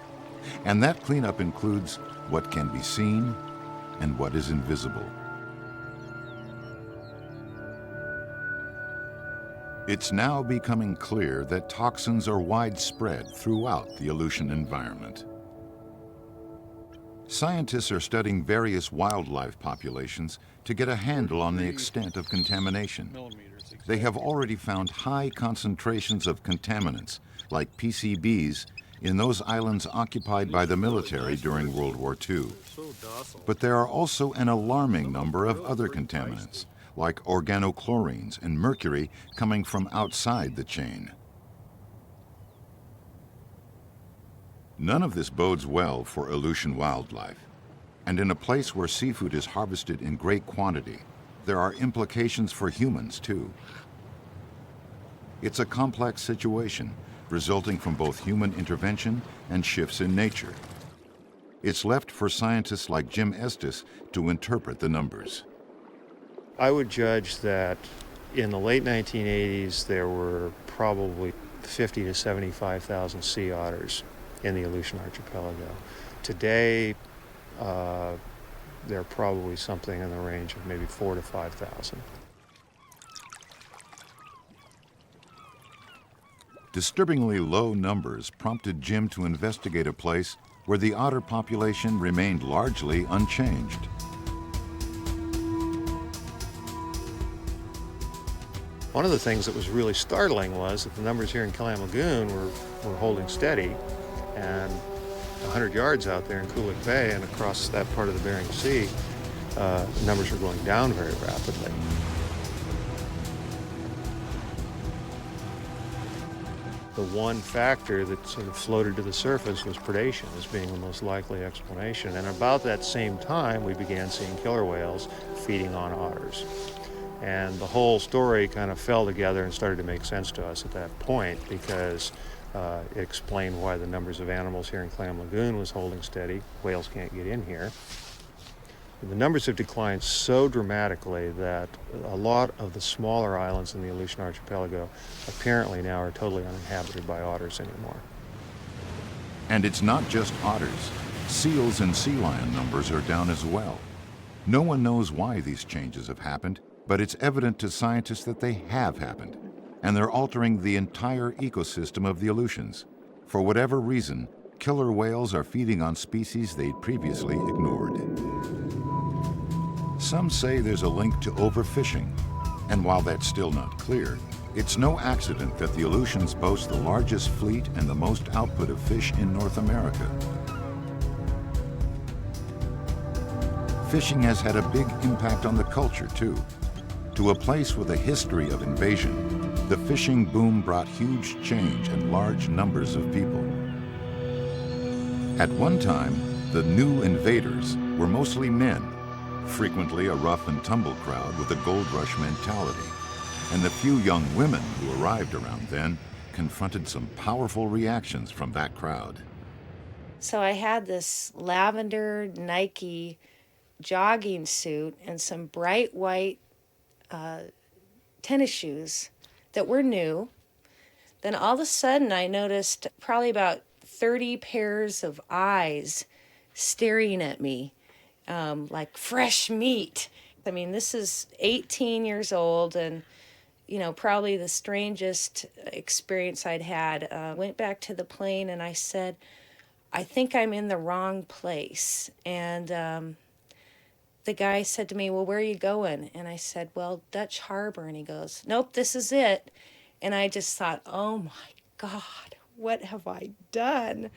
And that cleanup includes what can be seen and what is invisible. It's now becoming clear that toxins are widespread throughout the Aleutian environment. Scientists are studying various wildlife populations to get a handle on the extent of contamination. They have already found high concentrations of contaminants, like PCBs, in those islands occupied by the military during World War II. But there are also an alarming number of other contaminants, like organochlorines and mercury coming from outside the chain. None of this bodes well for Aleutian wildlife. And in a place where seafood is harvested in great quantity, there are implications for humans too. It's a complex situation, resulting from both human intervention and shifts in nature. It's left for scientists like Jim Estes to interpret the numbers. I would judge that in the late 1980s, there were probably 50 to 75,000 sea otters in the Aleutian Archipelago. Today, there are probably something in the range of maybe 4,000 to 5,000. Disturbingly low numbers prompted Jim to investigate a place where the otter population remained largely unchanged. One of the things that was really startling was that the numbers here in Clam Lagoon were holding steady, and 100 yards out there in Kulik Bay and across that part of the Bering Sea, the numbers were going down very rapidly. The one factor that sort of floated to the surface was predation as being the most likely explanation. And about that same time, we began seeing killer whales feeding on otters. And the whole story kind of fell together and started to make sense to us at that point, because it explained why the numbers of animals here in Clam Lagoon was holding steady. Whales can't get in here. The numbers have declined so dramatically that a lot of the smaller islands in the Aleutian Archipelago apparently now are totally uninhabited by otters anymore. And it's not just otters. Seals and sea lion numbers are down as well. No one knows why these changes have happened, but it's evident to scientists that they have happened, and they're altering the entire ecosystem of the Aleutians. For whatever reason, killer whales are feeding on species they'd previously ignored. Some say there's a link to overfishing, and while that's still not clear, it's no accident that the Aleutians boast the largest fleet and the most output of fish in North America. Fishing has had a big impact on the culture, too. To a place with a history of invasion, the fishing boom brought huge change and large numbers of people. At one time, the new invaders were mostly men, frequently a rough and tumble crowd with a gold rush mentality. And the few young women who arrived around then confronted some powerful reactions from that crowd. So I had this lavender Nike jogging suit and some bright white tennis shoes that were new. Then all of a sudden I noticed probably about 30 pairs of eyes staring at me like fresh meat. I mean, this is 18 years old and, you know, probably the strangest experience I'd had. Went back to the plane and I said, I think I'm in the wrong place. And the guy said to me, well, where are you going? And I said, well, Dutch Harbor. And he goes, nope, this is it. And I just thought, oh my God, what have I done?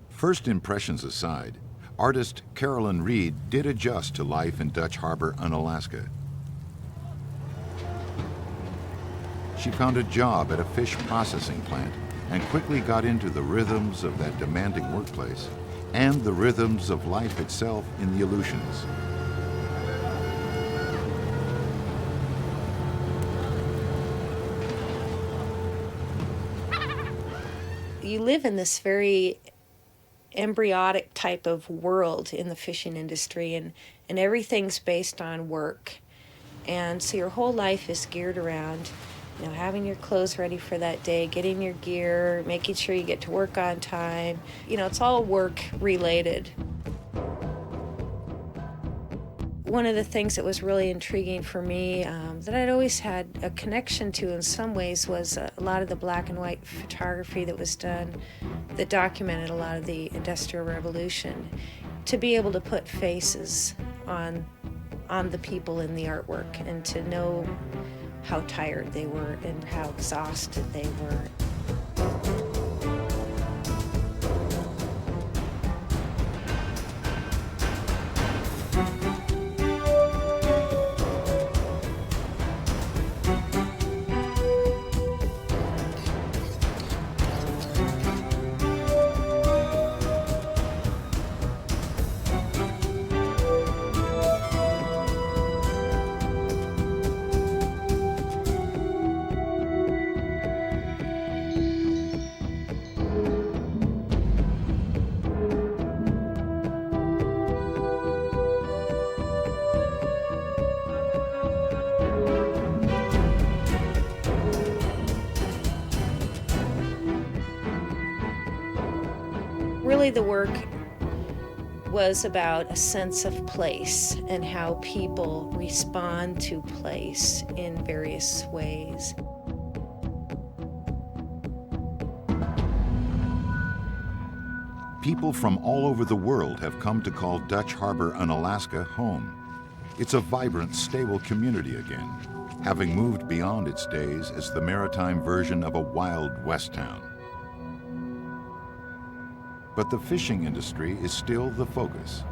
First impressions aside, artist Carolyn Reed did adjust to life in Dutch Harbor, Unalaska. She found a job at a fish processing plant and quickly got into the rhythms of that demanding workplace and the rhythms of life itself in the Aleutians. You live in this very embryotic type of world in the fishing industry, and everything's based on work. And so your whole life is geared around, you know, having your clothes ready for that day, getting your gear, making sure you get to work on time. You know, it's all work related. One of the things that was really intriguing for me that I'd always had a connection to in some ways was a lot of the black and white photography that was done that documented a lot of the Industrial Revolution. To be able to put faces on the people in the artwork and to know how tired they were and how exhausted they were. really the work was about a sense of place and how people respond to place in various ways. People from all over the world have come to call Dutch Harbor in Alaska home. It's a vibrant, stable community again, having moved beyond its days as the maritime version of a Wild West town. But the fishing industry is still the focus.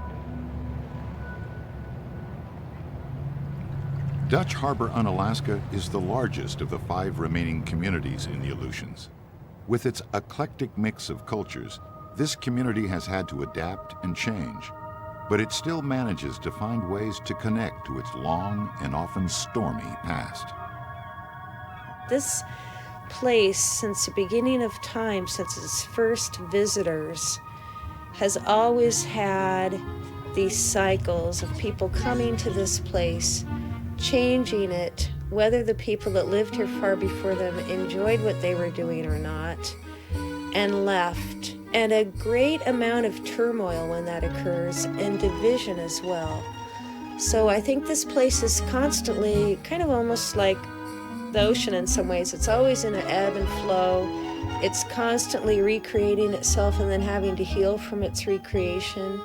Dutch Harbor, Unalaska is the largest of the 5 remaining communities in the Aleutians. With its eclectic mix of cultures, this community has had to adapt and change, but it still manages to find ways to connect to its long and often stormy past. This place, since the beginning of time, since its first visitors, has always had these cycles of people coming to this place, changing it, whether the people that lived here far before them enjoyed what they were doing or not, and left. And a great amount of turmoil when that occurs, and division as well. So I think this place is constantly kind of almost like the ocean in some ways. It's always in an ebb and flow. It's constantly recreating itself and then having to heal from its recreation.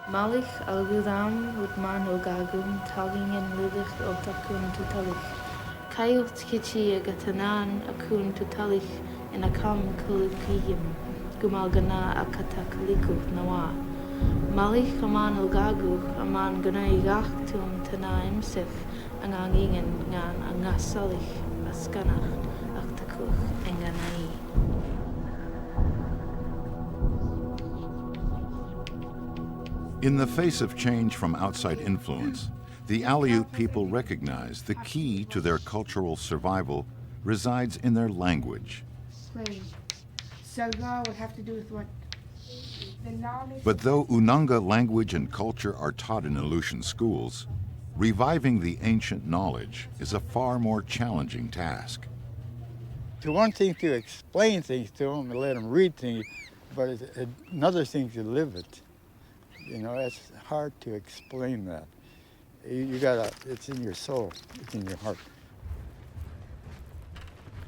Malich algudam udman ogagum talking in lilich otakun tutalich. Kayut kichi agatanan akun tutalich in akam kulukiyim. Gumalgana akatakaliku nawa. Malich kaman ogagu aman ganayachtum tanaim sif angangingen ngan angasalich askanach aktakuch enganai. In the face of change from outside influence, the Aleut people recognize the key to their cultural survival resides in their language. Selga would have to do with what? The knowledge. But though Unanga language and culture are taught in Aleutian schools, reviving the ancient knowledge is a far more challenging task. It's one thing to explain things to them and let them read things, but it's another thing to live it. You know, it's hard to explain that. You gotta, it's in your soul, it's in your heart.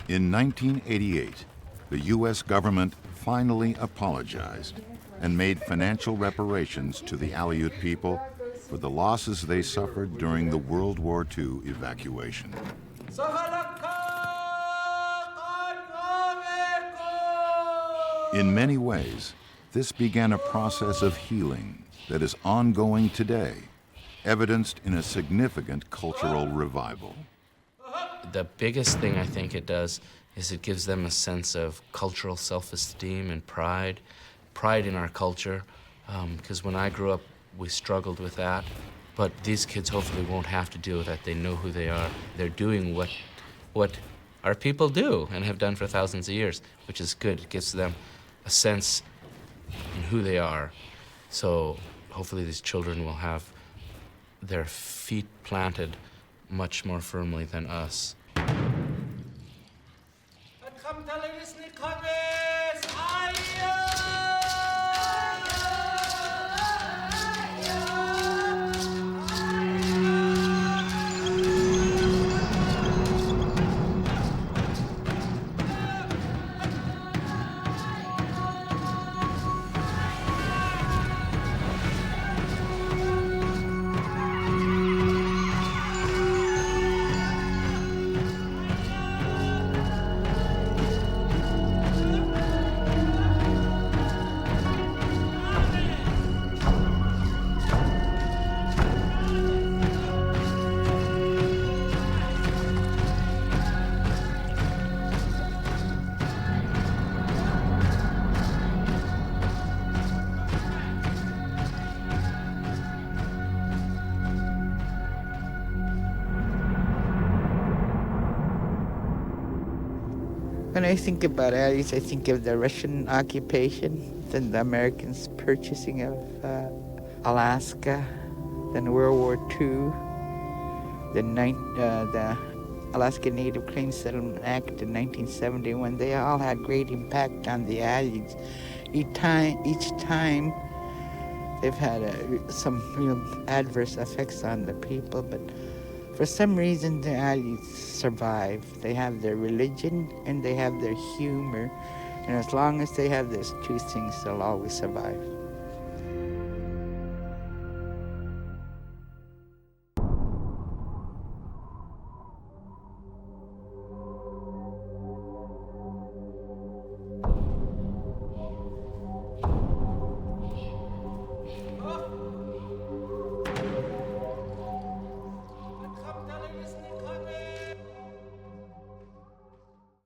In 1988, the U.S. government finally apologized and made financial reparations to the Aleut people for the losses they suffered during the World War II evacuation. In many ways, this began a process of healing that is ongoing today, evidenced in a significant cultural revival. The biggest thing I think it does is it gives them a sense of cultural self-esteem and pride in our culture, because when I grew up, we struggled with that. But these kids hopefully won't have to deal with that. They know who they are. They're doing what our people do and have done for thousands of years, which is good. It gives them a sense in who they are. So hopefully these children will have their feet planted much more firmly than us. When I think about Aleutians, I think of the Russian occupation, then the Americans purchasing of Alaska, then World War II, the Alaska Native Claims Settlement Act in 1971. They all had great impact on the Aleutians. Each time they've had some real adverse effects on the people, but for some reason the Aleutians survive. They have their religion and they have their humor, and as long as they have those two things, they'll always survive.